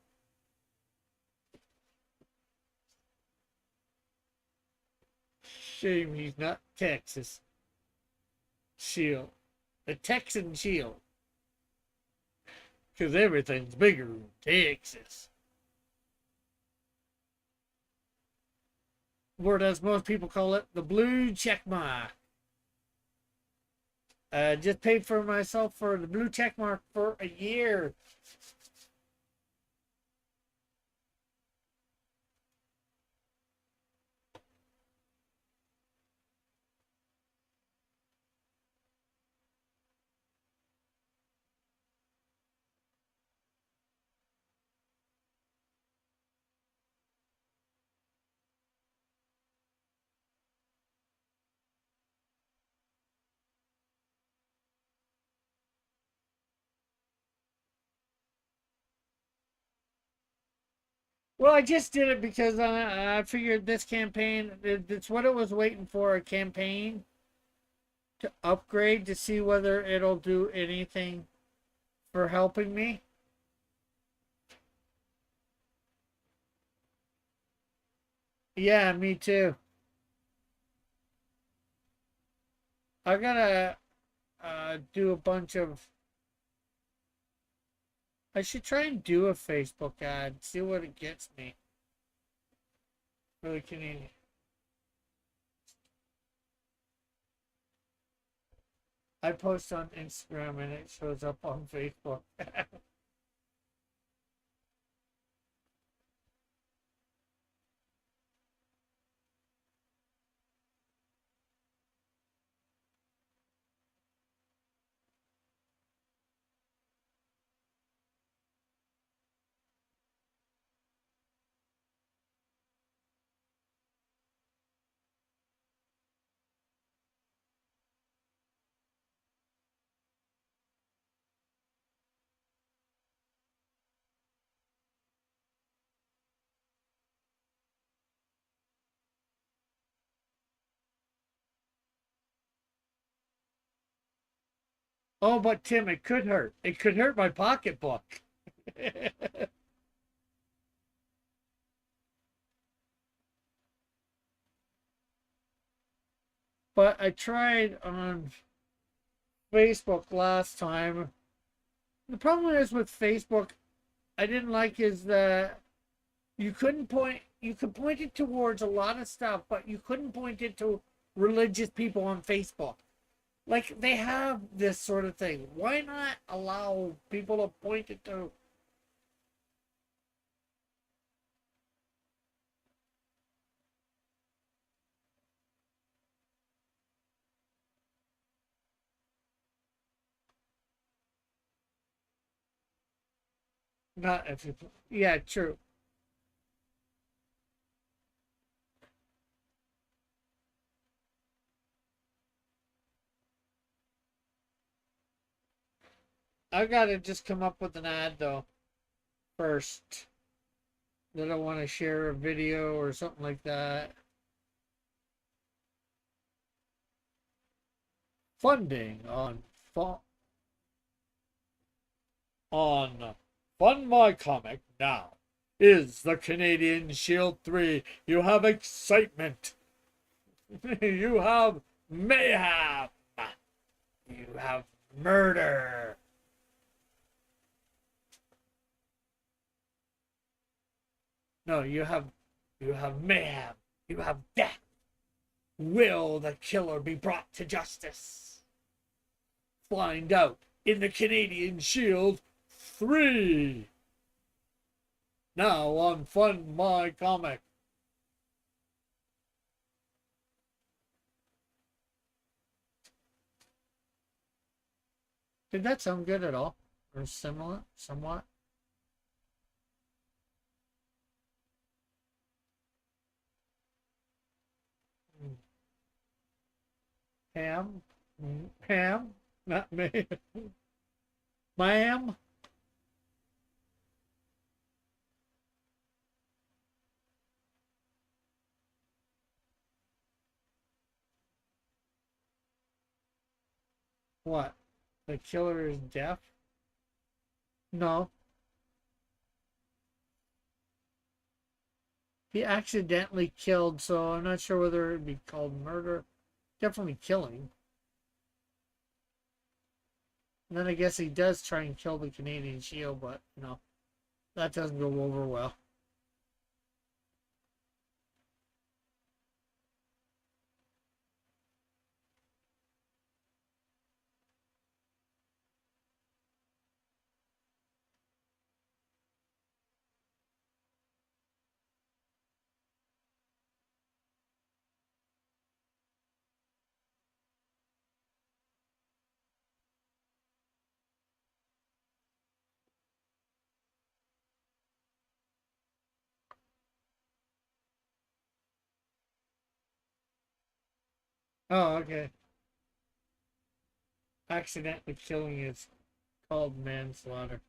Shame he's not Texas Shield. The Texan Shield. Because everything's bigger in Texas. Or as most people call it, the blue check mark. Just paid for myself for the blue check mark for a year. Well, I just did it because I figured this campaign, it's what it was waiting for, a campaign to upgrade to see whether it'll do anything for helping me. Yeah, me too. I gotta do a bunch of. I should try and do a Facebook ad, see what it gets me for the Canadian. I post on Instagram and it shows up on Facebook. Oh, but Tim, it could hurt. It could hurt my pocketbook. But I tried on Facebook last time. The problem is with Facebook, I didn't like is that you could point it towards a lot of stuff, but you couldn't point it to religious people on Facebook. Like they have this sort of thing. Why not allow people to point it to? Not if you, yeah, true. I gotta just come up with an ad though first that I want to share a video or something like that. Funding on Fund My Comic now is the Canadian Shield 3. You have excitement. You have mayhem. You have murder. No, you have mayhem. You have death. Will the killer be brought to justice? Find out in the Canadian Shield 3. Now on Fund My Comic. Did that sound good at all? Or similar, somewhat? Ham? Ham? Not me. Ma'am? What? The killer is deaf? No. He accidentally killed, so I'm not sure whether it'd be called murder. Definitely killing. And then I guess he does try and kill the Canadian Shield, but no, that doesn't go over well. Oh, okay. Accidentally killing is called manslaughter.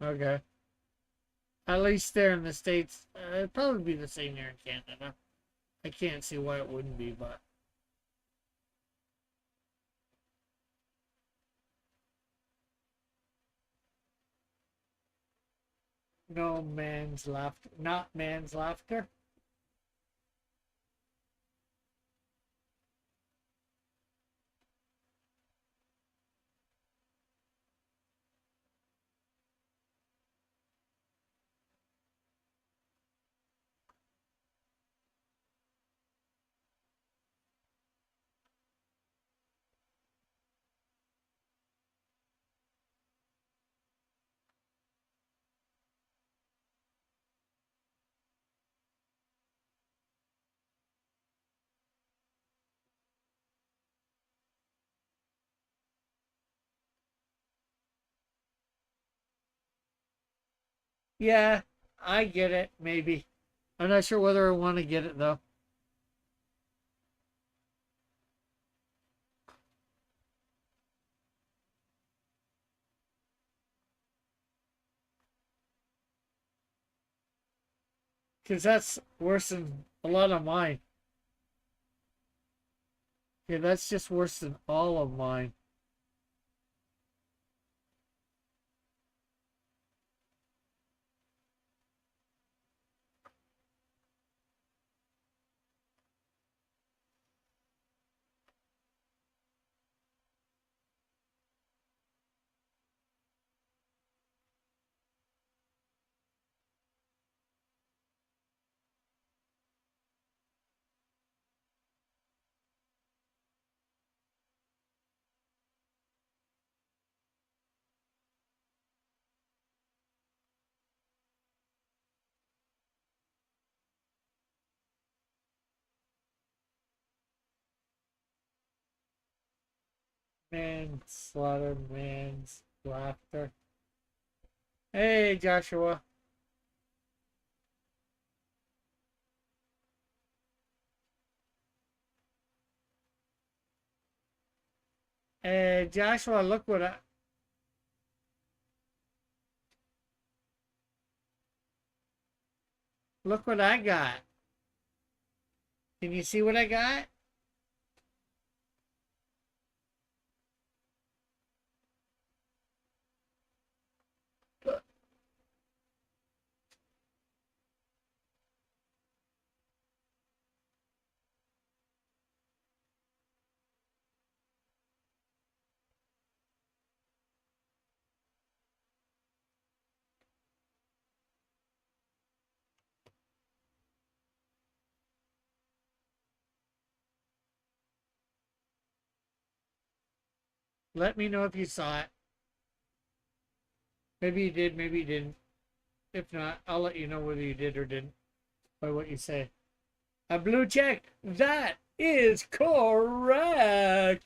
Okay. At least there in the States, it'd probably be the same here in Canada. I can't see why it wouldn't be, but no man's laughter. Not man's laughter. Yeah, I get it, maybe. I'm not sure whether I want to get it, though. Because that's worse than a lot of mine. Yeah, that's just worse than all of mine. Manslaughter, man's laughter. Hey, Joshua. Hey, Joshua, look what I got. Can you see what I got? Let me know if you saw it. Maybe you did, maybe you didn't. If not, I'll let you know whether you did or didn't by what you say. A blue check. That is correct.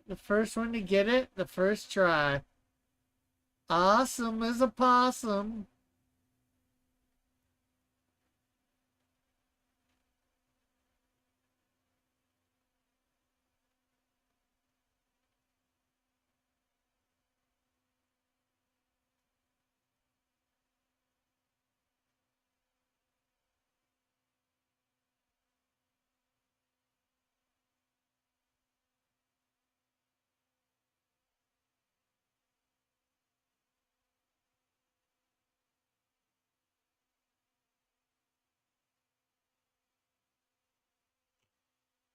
The first one to get it, the first try. Awesome as a possum.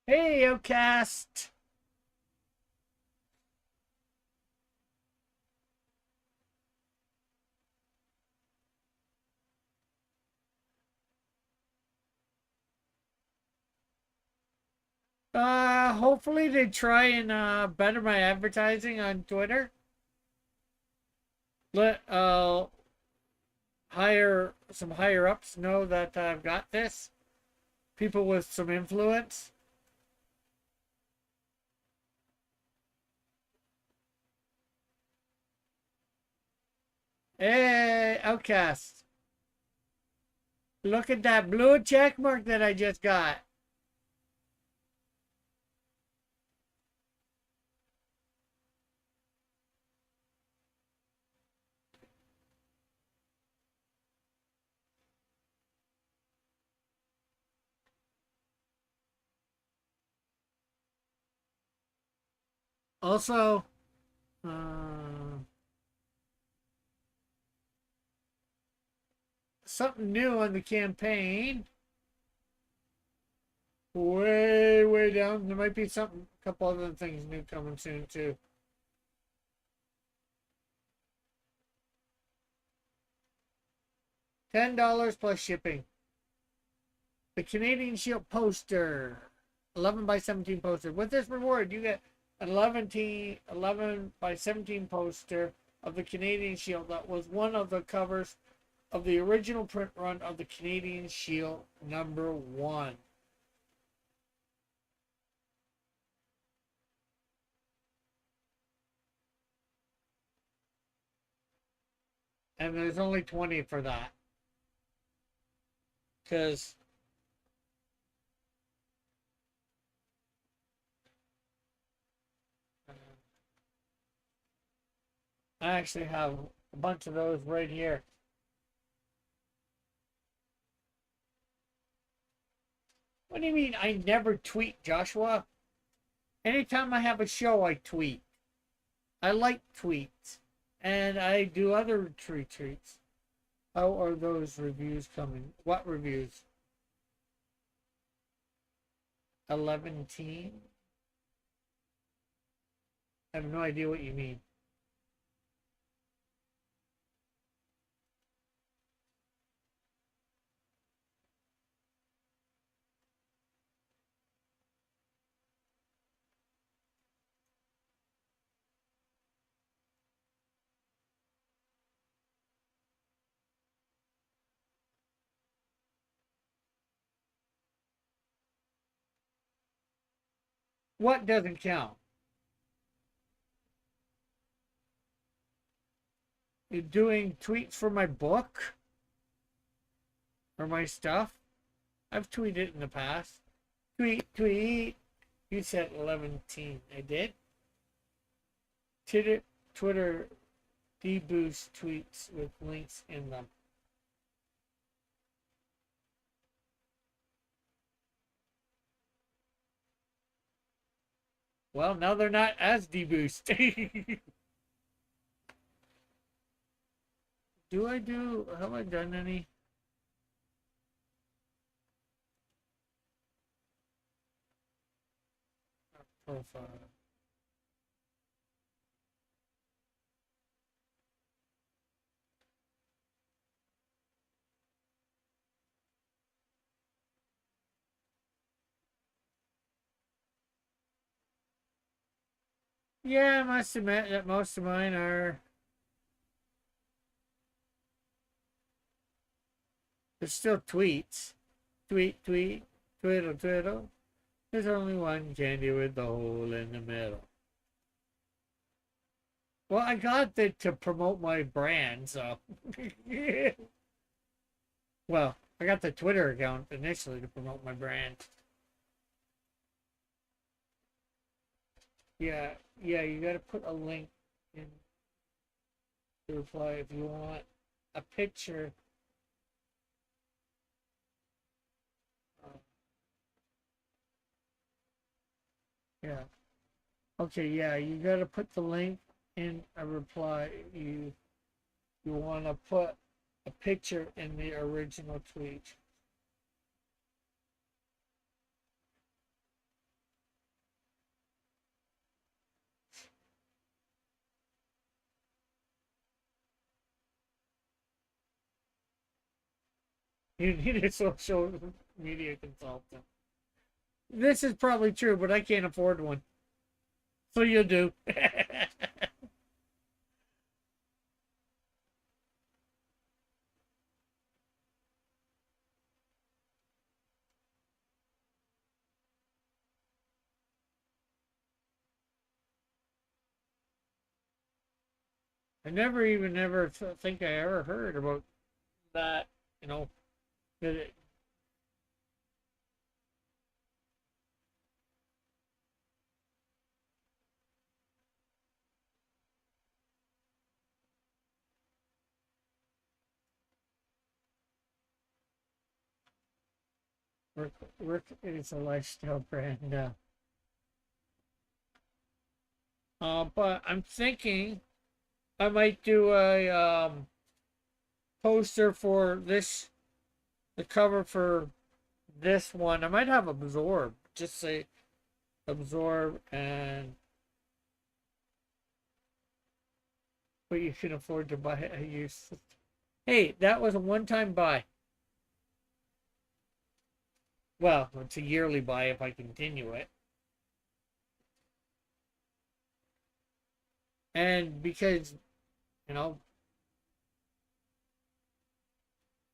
Hey, Outcast. Hopefully they try and better my advertising on Twitter. Let higher some higher ups know that I've got this. People with some influence. Hey, Outcast. Look at that blue check mark that I just got. Also, something new on the campaign. Way, way down. There might be something, a couple other things new coming soon too. $10 plus shipping. The Canadian Shield poster. 11 by 17 poster. With this reward, you get an 11 by 17 poster of the Canadian Shield that was one of the covers of the original print run of the Canadian Shield #1. And there's only 20 for that. Because I actually have a bunch of those right here. What do you mean I never tweet, Joshua? Anytime I have a show, I tweet. I like tweets. And I do other retweets. How are those reviews coming? What reviews? 11 teen? I have no idea what you mean. What doesn't count? You're doing tweets for my book? Or my stuff? I've tweeted in the past. Tweet, tweet. You said 11 teen. I did? Twitter deboost tweets with links in them. Well, now they're not as deboost. Have I done any? Profile. Yeah, I must admit that most of mine are. They're still tweets. Tweet, tweet, twiddle, twiddle. There's only one candy with the hole in the middle. Well, I got it to promote my brand, so. Well, I got the Twitter account initially to promote my brand. Yeah, yeah, you got to put a link in the reply if you want a picture. Yeah. Okay, yeah, you got to put the link in a reply. You want to put a picture in the original tweet. You need a social media consultant. This is probably true, but I can't afford one. So you do. I never even ever think I ever heard about that. You know, that it, Rick is a lifestyle brand. But I'm thinking I might do a poster for this, the cover for this one. I might have absorb. Just say absorb and what you can afford to buy a use. Hey, that was a one-time buy. Well, it's a yearly buy if I continue it. And because, you know,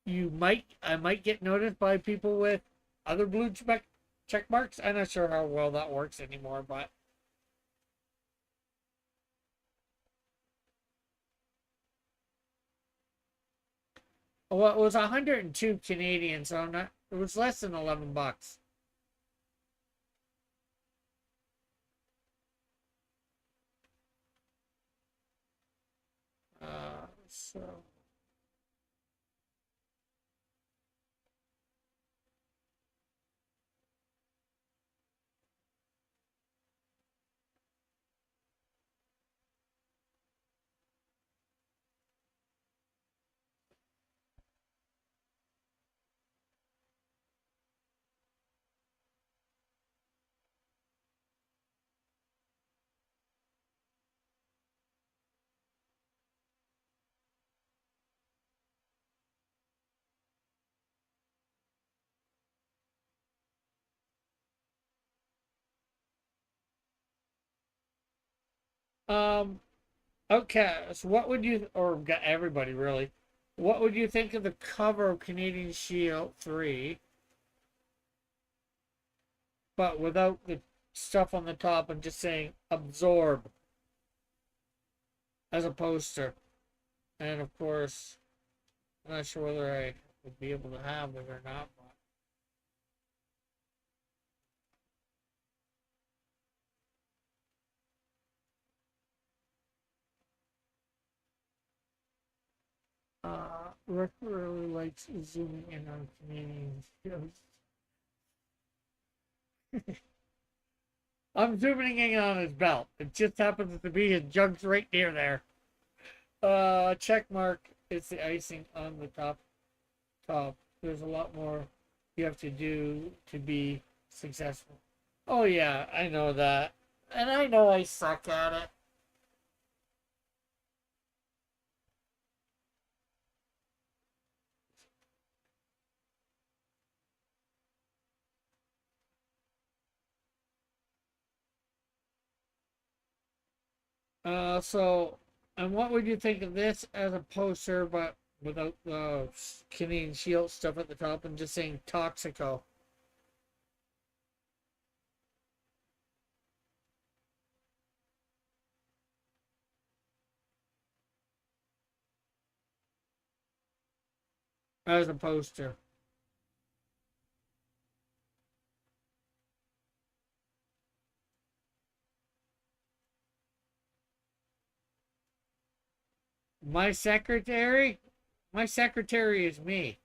I might get noticed by people with other blue check marks. I'm not sure how well that works anymore, but well, it was 102 Canadian, so not, it was less than 11 bucks. So um okay, so what would you, or everybody really, what would you think of the cover of Canadian Shield 3, but without the stuff on the top and just saying absorb as a poster? And of course, I'm not sure whether I would be able to have it or not. Rick really likes zooming in on Canadian shows. I'm zooming in on his belt. It just happens to be his jugs right near there. Check mark is the icing on the top. There's a lot more you have to do to be successful. Oh yeah, I know that. And I know I suck at it. So, and what would you think of this as a poster, but without the Canadian Shield stuff at the top and just saying Toxico as a poster? My secretary? My secretary is me.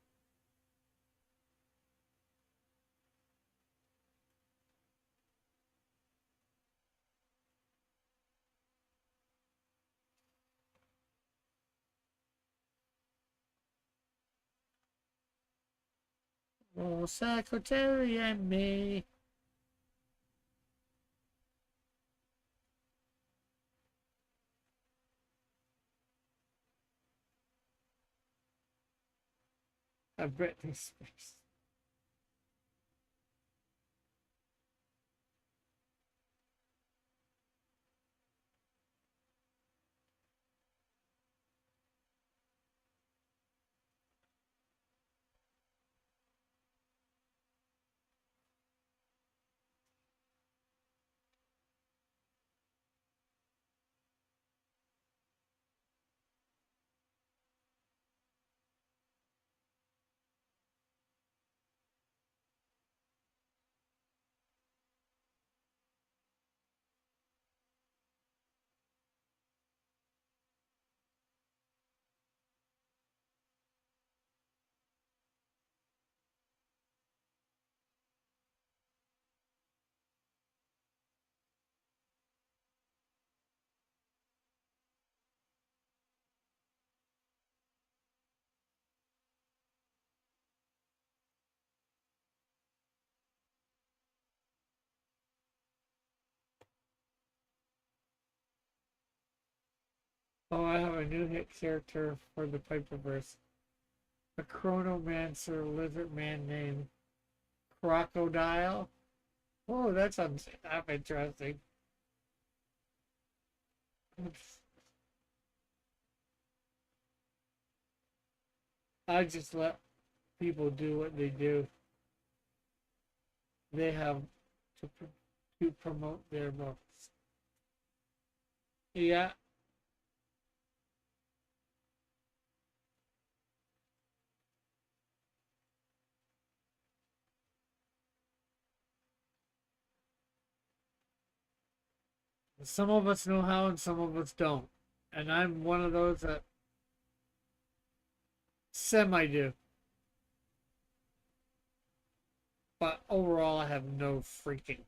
Oh, secretary and me. A Britney Spears. Oh, I have a new hit character for the Piperverse. A chronomancer lizard man named Crocodile. Oh, that sounds interesting. I just let people do what they do. They have to promote their books. Yeah, some of us know how and some of us don't. And I'm one of those that semi do. But overall, I have no freaking.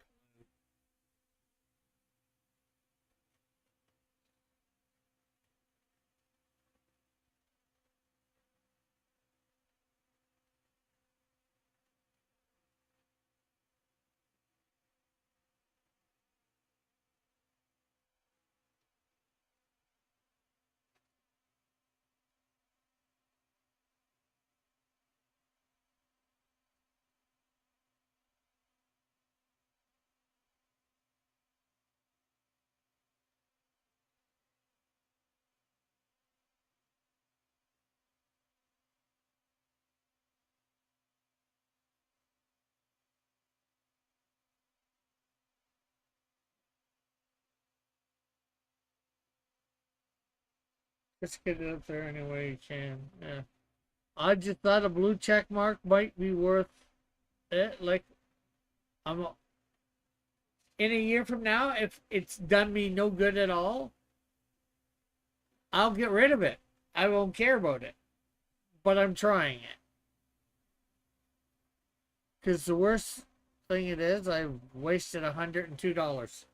Just get it up there any way you can. Yeah. I just thought a blue check mark might be worth it. Like, I'm in a year from now, if it's done me no good at all, I'll get rid of it. I won't care about it. But I'm trying it. Because the worst thing it is, I wasted $102.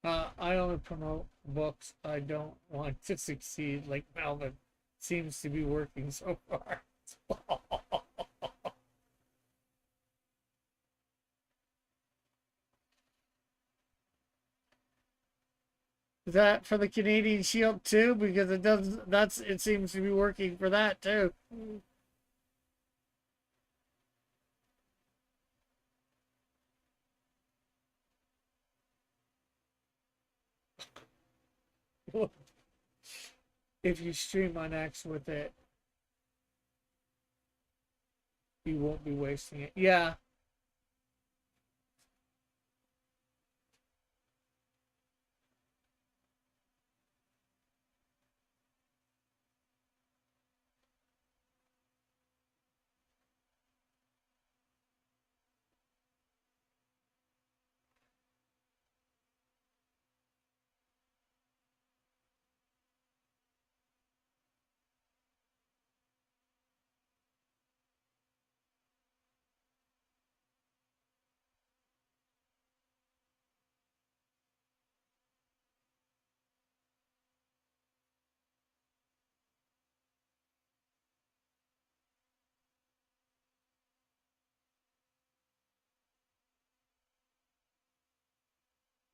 I only promote books I don't want to succeed, like Melvin seems to be working so far. Is that for the Canadian Shield too? Because it does. That's it seems to be working for that too. If you stream on X with it, you won't be wasting it. Yeah,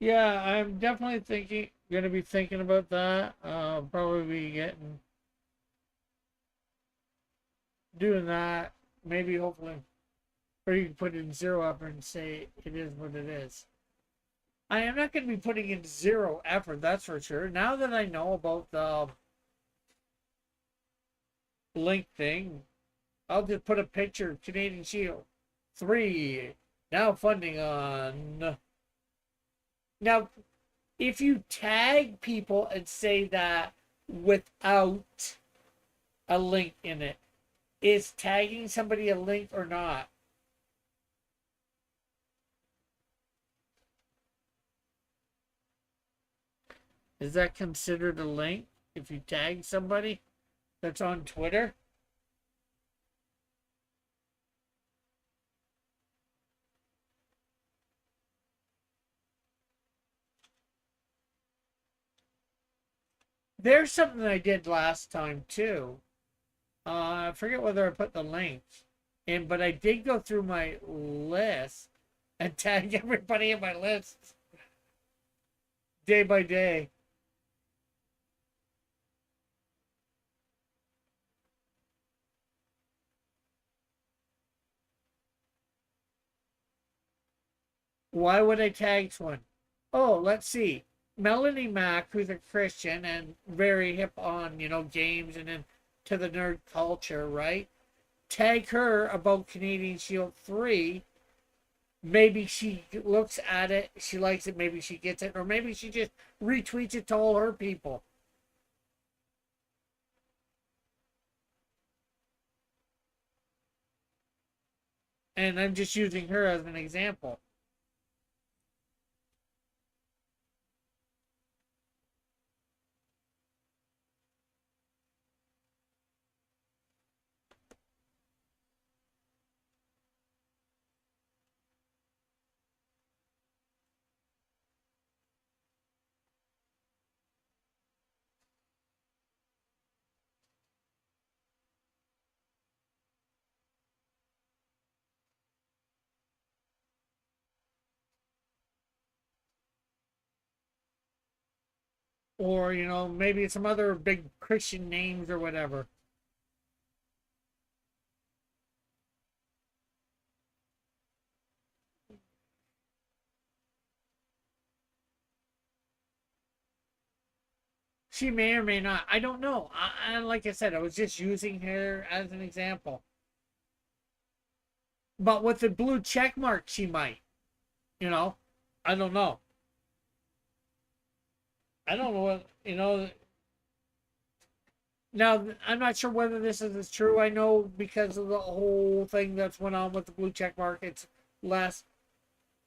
Yeah, I'm definitely gonna be thinking about that. Probably be doing that. Maybe, hopefully, or you can put it in zero effort and say it is what it is. I am not going to be putting in zero effort, that's for sure. Now that I know about the link thing, I'll just put a picture of Canadian Shield 3 now funding on. Now, if you tag people and say that without a link in it, is tagging somebody a link or not? Is that considered a link if you tag somebody that's on Twitter? There's something I did last time too. I forget whether I put the links in, but I did go through my list and tag everybody in my list day by day. Why would I tag one? Oh, let's see. Melanie Mack, who's a Christian and very hip on, games and into the nerd culture, right? Tag her about Canadian Shield 3. Maybe she looks at it, she likes it, maybe she gets it, or maybe she just retweets it to all her people. And I'm just using her as an example. Or, maybe some other big Christian names or whatever. She may or may not. I don't know. Like I said, I was just using her as an example. But with the blue check mark, she might. You know, I don't know. I don't know what. Now, I'm not sure whether this is true. I know because of the whole thing that's went on with the blue check mark, it's less.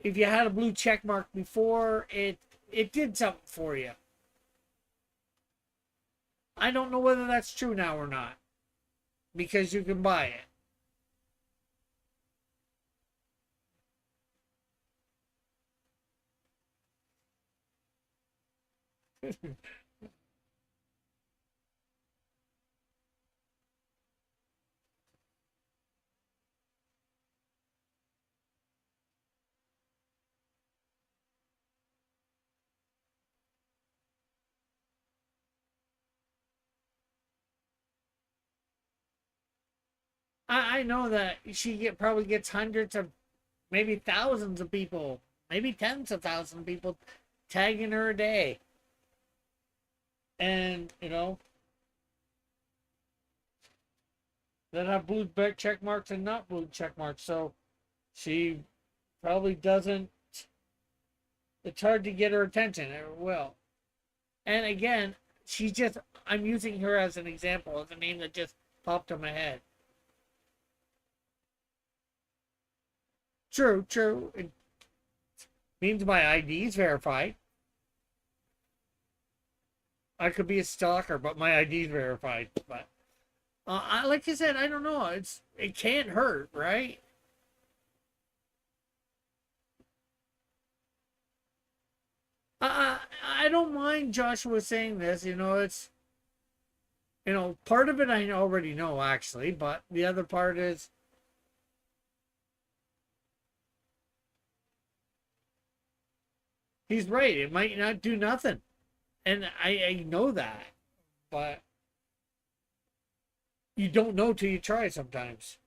If you had a blue check mark before, it did something for you. I don't know whether that's true now or not because you can buy it. I know that probably gets hundreds of, maybe thousands of people, maybe tens of thousands of people tagging her a day. And, that have blue check marks and not blue check marks. So she probably doesn't, it's hard to get her attention. It will. And again, I'm using her as an example, as a name that just popped in my head. True, true. It means my ID is verified. I could be a stalker, but my ID is verified. But like I said, I don't know. It can't hurt, right? I don't mind Joshua saying this. It's part of it I already know actually, but the other part is he's right. It might not do nothing. And I know that. But you don't know till you try sometimes.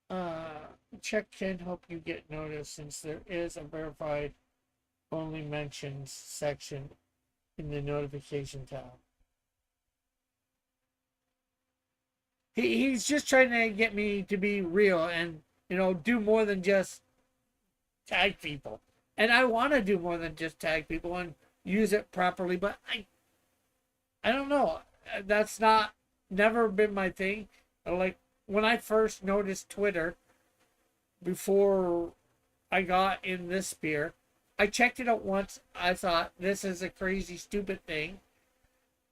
Uh, Check can help you get noticed since there is a verified only mentions section in the notification tab. He's just trying to get me to be real and, do more than just tag people. And I want to do more than just tag people and use it properly, but I don't know. That's not never been my thing. Like when I first noticed Twitter before I got in this sphere, I checked it out once. I thought this is a crazy stupid thing,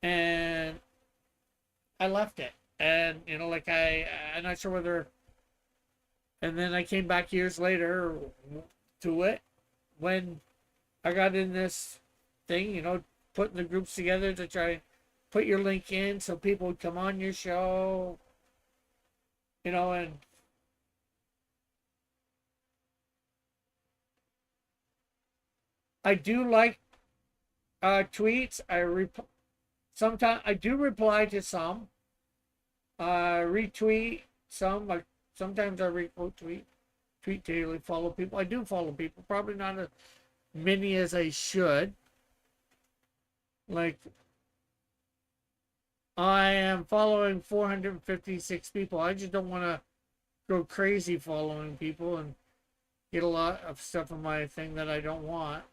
and I left it. And like I'm not sure whether. And then I came back years later to it when I got in this thing. Putting the groups together to try and put your link in so people would come on your show. And I do like tweets. Sometimes I do reply to some. Retweet some. Sometimes I requote tweet daily, follow people. I do follow people, probably not as many as I should. Like I am following 456 people. I just don't want to go crazy following people and get a lot of stuff on my thing that I don't want.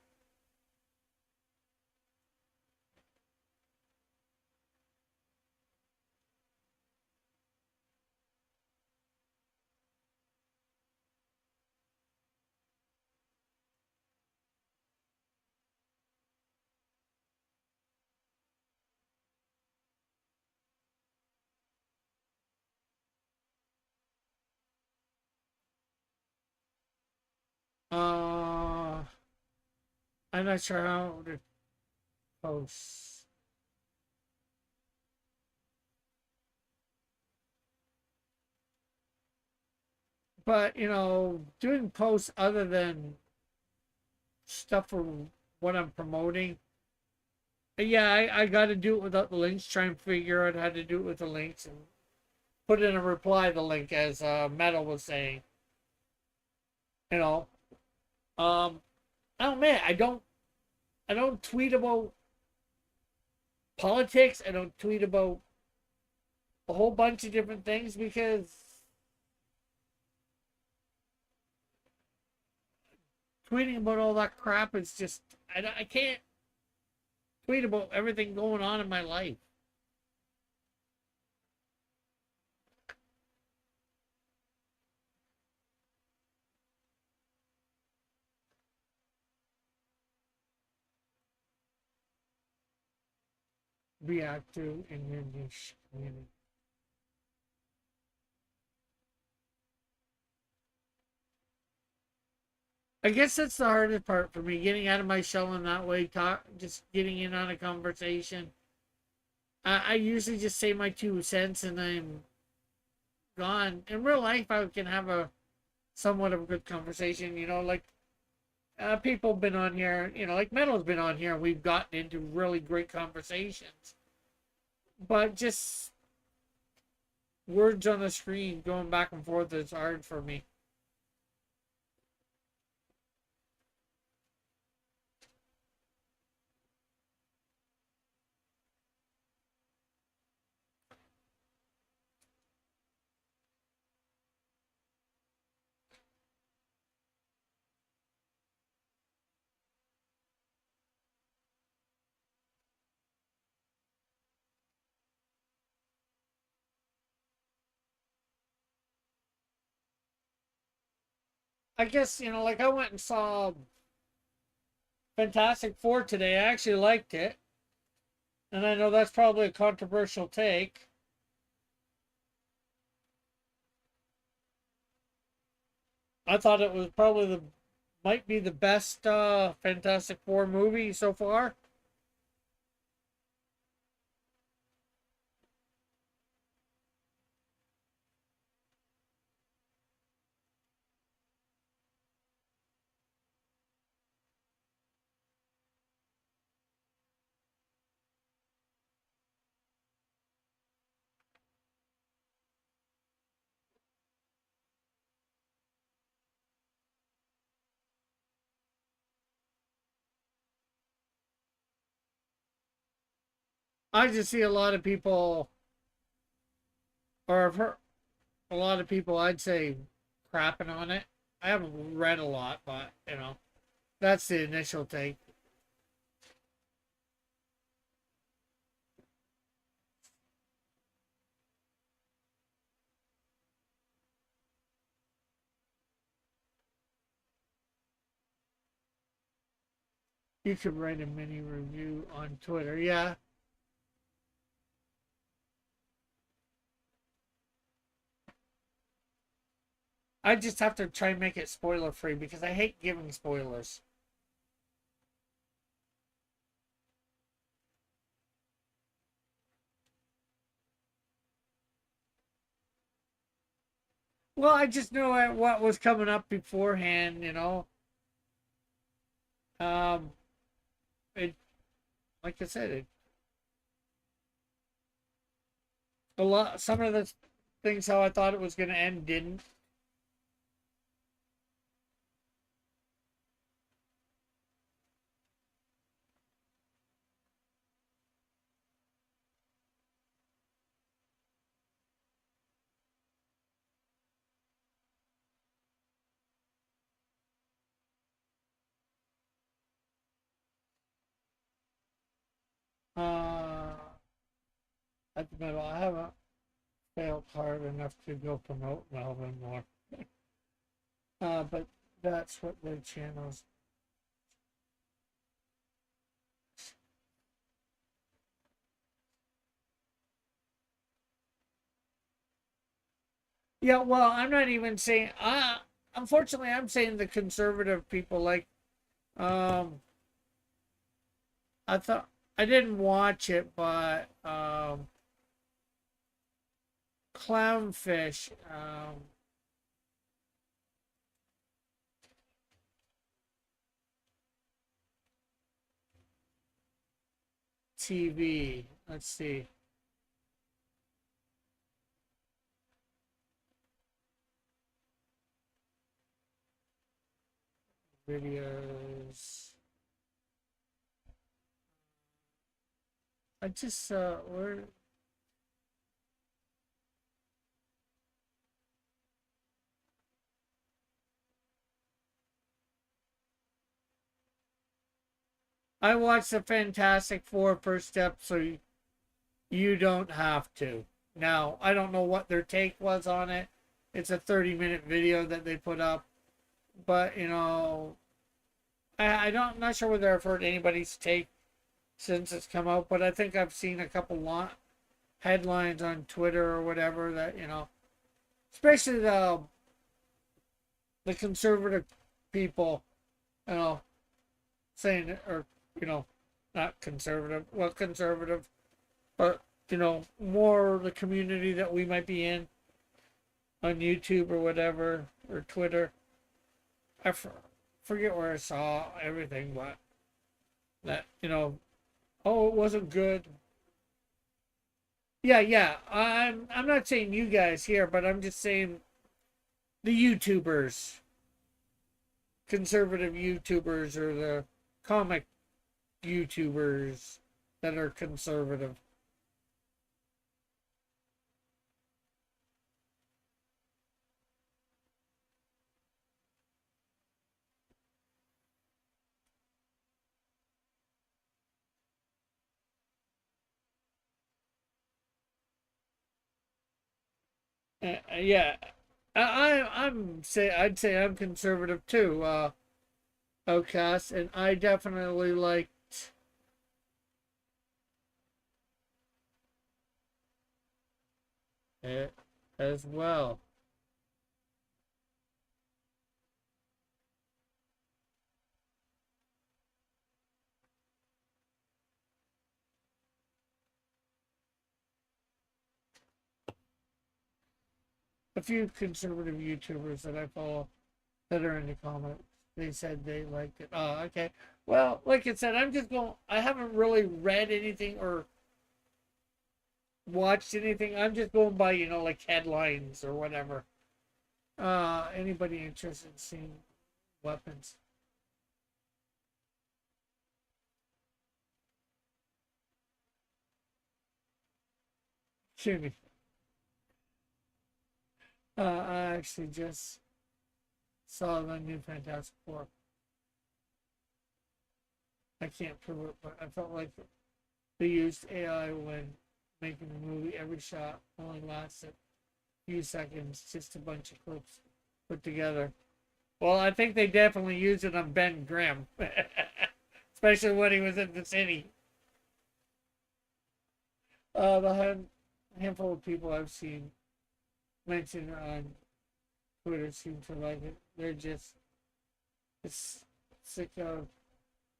Uh, I'm not sure how to post. But, doing posts other than stuff for what I'm promoting. Yeah, I got to do it without the links. Try and figure out how to do it with the links and put in a reply the link, as Metal was saying. You know, um, oh man, I don't tweet about politics. I don't tweet about a whole bunch of different things because tweeting about all that crap is just I can't tweet about everything going on in my life. React to in your niche community. I guess that's the hardest part for me, getting out of my shell in that way, just getting in on a conversation. I usually just say my 2 cents and I'm gone. In real life, I can have a somewhat of a good conversation, like people have been on here, like Metal's been on here, and we've gotten into really great conversations. But just words on the screen going back and forth is hard for me. I guess, like I went and saw Fantastic Four today. I actually liked it. And I know that's probably a controversial take. I thought it was probably might be the best Fantastic Four movie so far. I just see a lot of people, or I've heard a lot of people, I'd say, crapping on it. I haven't read a lot, but that's the initial take. You could write a mini review on Twitter. Yeah. I just have to try and make it spoiler free because I hate giving spoilers. Well, I just knew what was coming up beforehand. Um, it, like I said, some of the things how I thought it was going to end didn't. Uh, at the middle, I haven't failed hard enough to go promote Melvin more. But that's what the channels. Yeah, well, I'm not even saying. Unfortunately, I'm saying the conservative people like. Um, I thought I didn't watch it, but Clownfish TV. Let's see. Videos. I just where I watched the Fantastic Four first step, so you don't have to. Now, I don't know what their take was on it. It's a 30-minute video that they put up, but I don't. I'm not sure whether I've heard anybody's take since it's come out, but I think I've seen a couple headlines on Twitter or whatever that especially the conservative people, you know, saying or you know, not conservative, well conservative, but more the community that we might be in on YouTube or whatever or Twitter. Forget where I saw everything, but that oh, it wasn't good. Yeah, yeah. I'm not saying you guys here, but I'm just saying the YouTubers, conservative YouTubers, or the comic YouTubers that are conservative. Yeah, I'd say I'm conservative too. Outcast, and I definitely liked it as well. A few conservative YouTubers that I follow that are into comics, they said they liked it. Oh, okay. Well, like I said, I'm just going. I haven't really read anything or watched anything. I'm just going by like headlines or whatever. Anybody interested in seeing weapons? Kidding. I actually just saw the new Fantastic Four. I can't prove it, but I felt like they used AI when making the movie. Every shot only lasted a few seconds, just a bunch of clips put together. Well, I think they definitely used it on Ben Grimm, especially when he was in the city. The handful of people I've seen mention on Twitter seem to like it. They're just it's sick of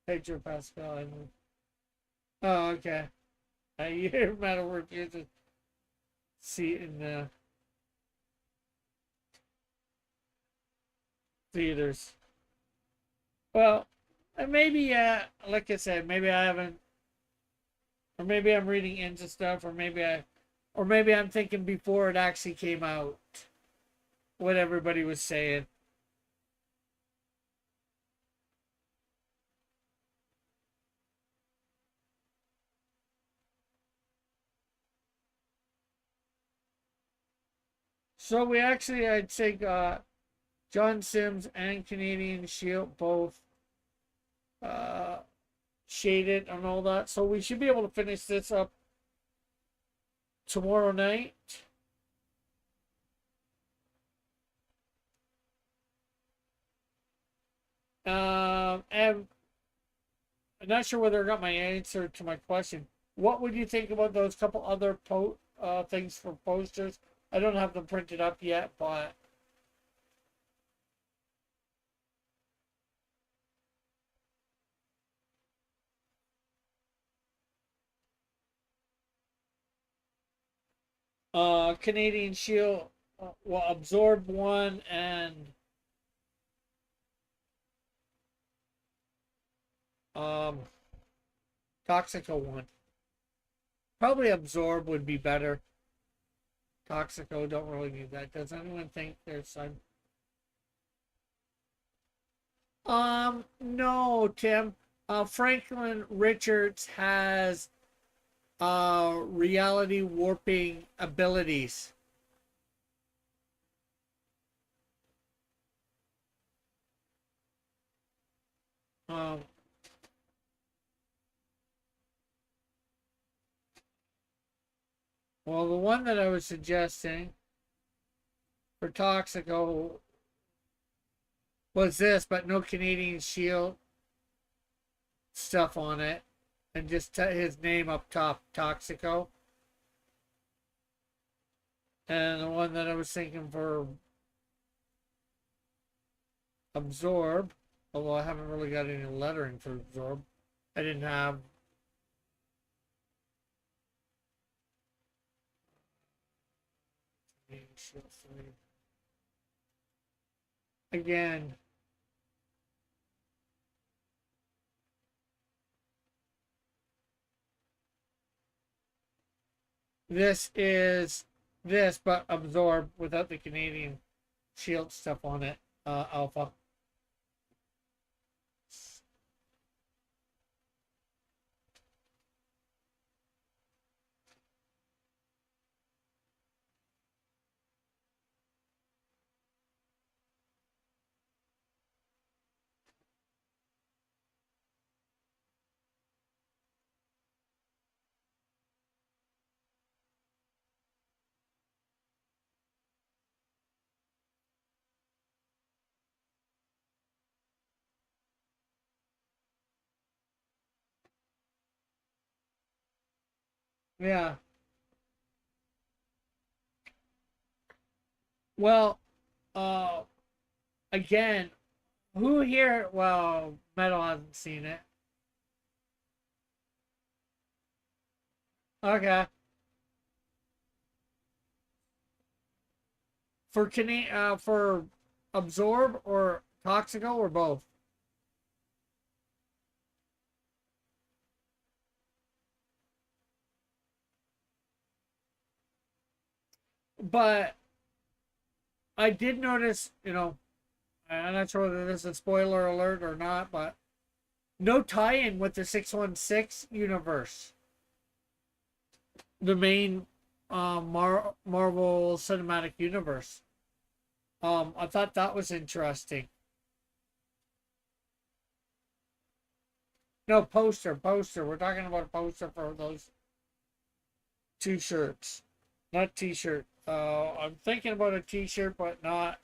Pedro Pascal. I mean, oh, okay. Your metal refuses see it in the theaters. Well, maybe, like I said, maybe I haven't, or maybe I'm reading into stuff, or maybe I'm thinking before it actually came out, what everybody was saying. So we actually, I'd say, John Sims and Canadian Shield both uh, shaded and all that. So we should be able to finish this up tomorrow night. And I'm not sure whether I got my answer to my question. What would you think about those couple other things for posters? I don't have them printed up yet, but Canadian Shield will absorb one and um, Toxico one. Probably absorb would be better. Toxico don't really need that. Does anyone think there's some? No, Tim. Franklin Richards has reality warping abilities. Um, well, the one that I was suggesting for Toxico was this, but no Canadian Shield stuff on it, and just his name up top, Toxico. And the one that I was thinking for Absorb, although I haven't really got any lettering for Absorb, I didn't have. Again, this is this, but Absorb without the Canadian Shield stuff on it. Alpha. Yeah. Well, uh, again, who here? Well, Metal hasn't seen it. Okay. For Absorb or Toxico or both? But I did notice, I'm not sure whether this is a spoiler alert or not, but no tie-in with the 616 universe. The main Marvel Cinematic Universe. I thought that was interesting. No, poster. We're talking about a poster for those two shirts, not t-shirt. I'm thinking about a t-shirt, but not.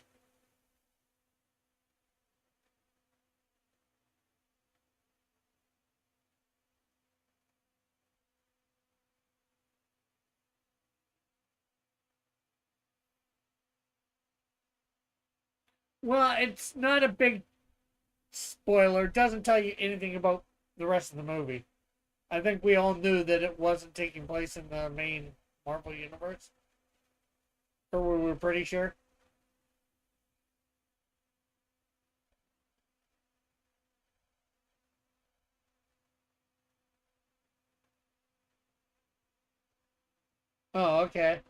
Well, it's not a big spoiler. It doesn't tell you anything about the rest of the movie. I think we all knew that it wasn't taking place in the main Marvel universe, or we were pretty sure. Oh, okay.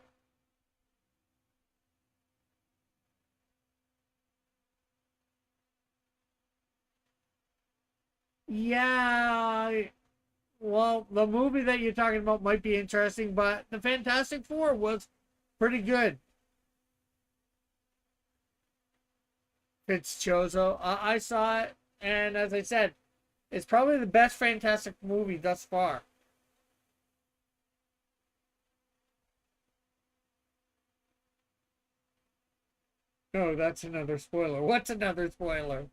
Yeah. Well, the movie that you're talking about might be interesting, but the Fantastic Four was pretty good. Fitzchozo. I saw it, and as I said, it's probably the best Fantastic movie thus far. No, that's another spoiler. What's another spoiler?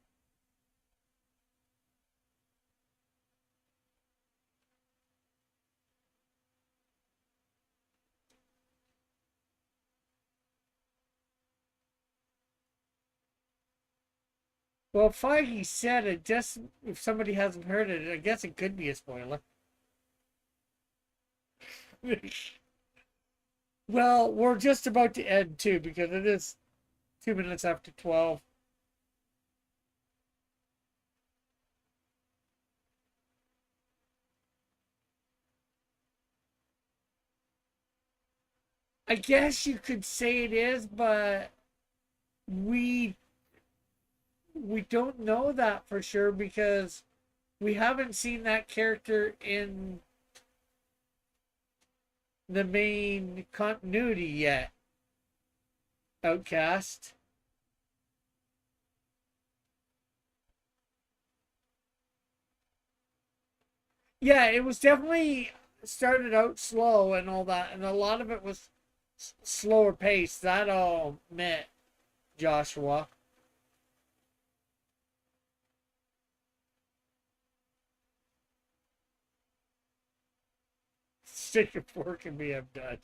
Well, Feige said it. Just if somebody hasn't heard it, I guess it could be a spoiler. Well, we're just about to end too because it is 2 minutes after 12. I guess you could say it is, but we we don't know that for sure because we haven't seen that character in the main continuity yet. Outcast. Yeah, it was definitely started out slow and all that, and a lot of it was slower pace. That all met Joshua. Stick a fork in me, I'm done.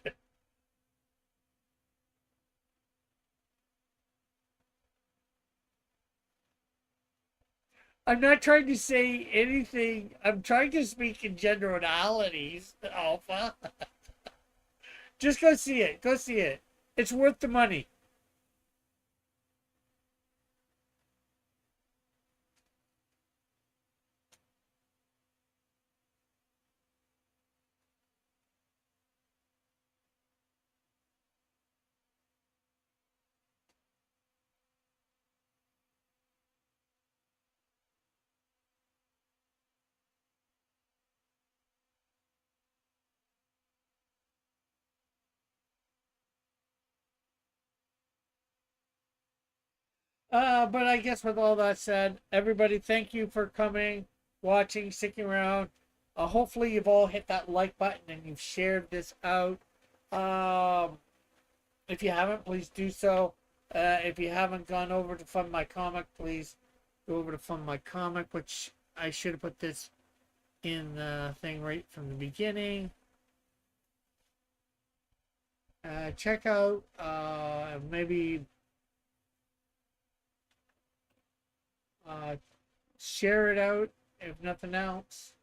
I'm not trying to say anything. I'm trying to speak in generalities, Alpha. Just go see it. Go see it. It's worth the money. But I guess with all that said, everybody, thank you for coming, watching, sticking around. Hopefully, you've all hit that like button and you've shared this out. Um, if you haven't, please do so. If you haven't gone over to Fund My Comic, please go over to Fund My Comic, which I should have put this in the thing right from the beginning. Check out maybe uh, share it out if nothing else.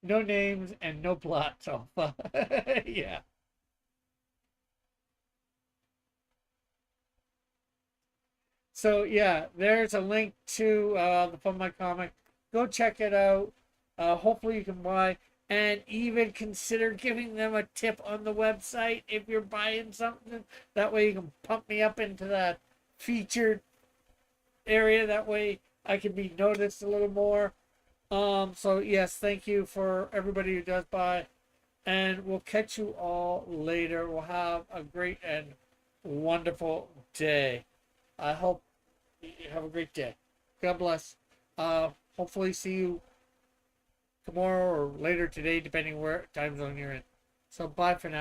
No names and no plots. So yeah. So yeah, there's a link to the Fun My Comic. Go check it out. Hopefully you can buy. and even consider giving them a tip on the website if you're buying something. That way you can pump me up into that featured area. That way I can be noticed a little more. So yes, thank you for everybody who does buy, and we'll catch you all later. We'll have a great and wonderful day. I hope you have a great day. God bless. Hopefully see you tomorrow or later today, depending where time zone you're in. So bye for now.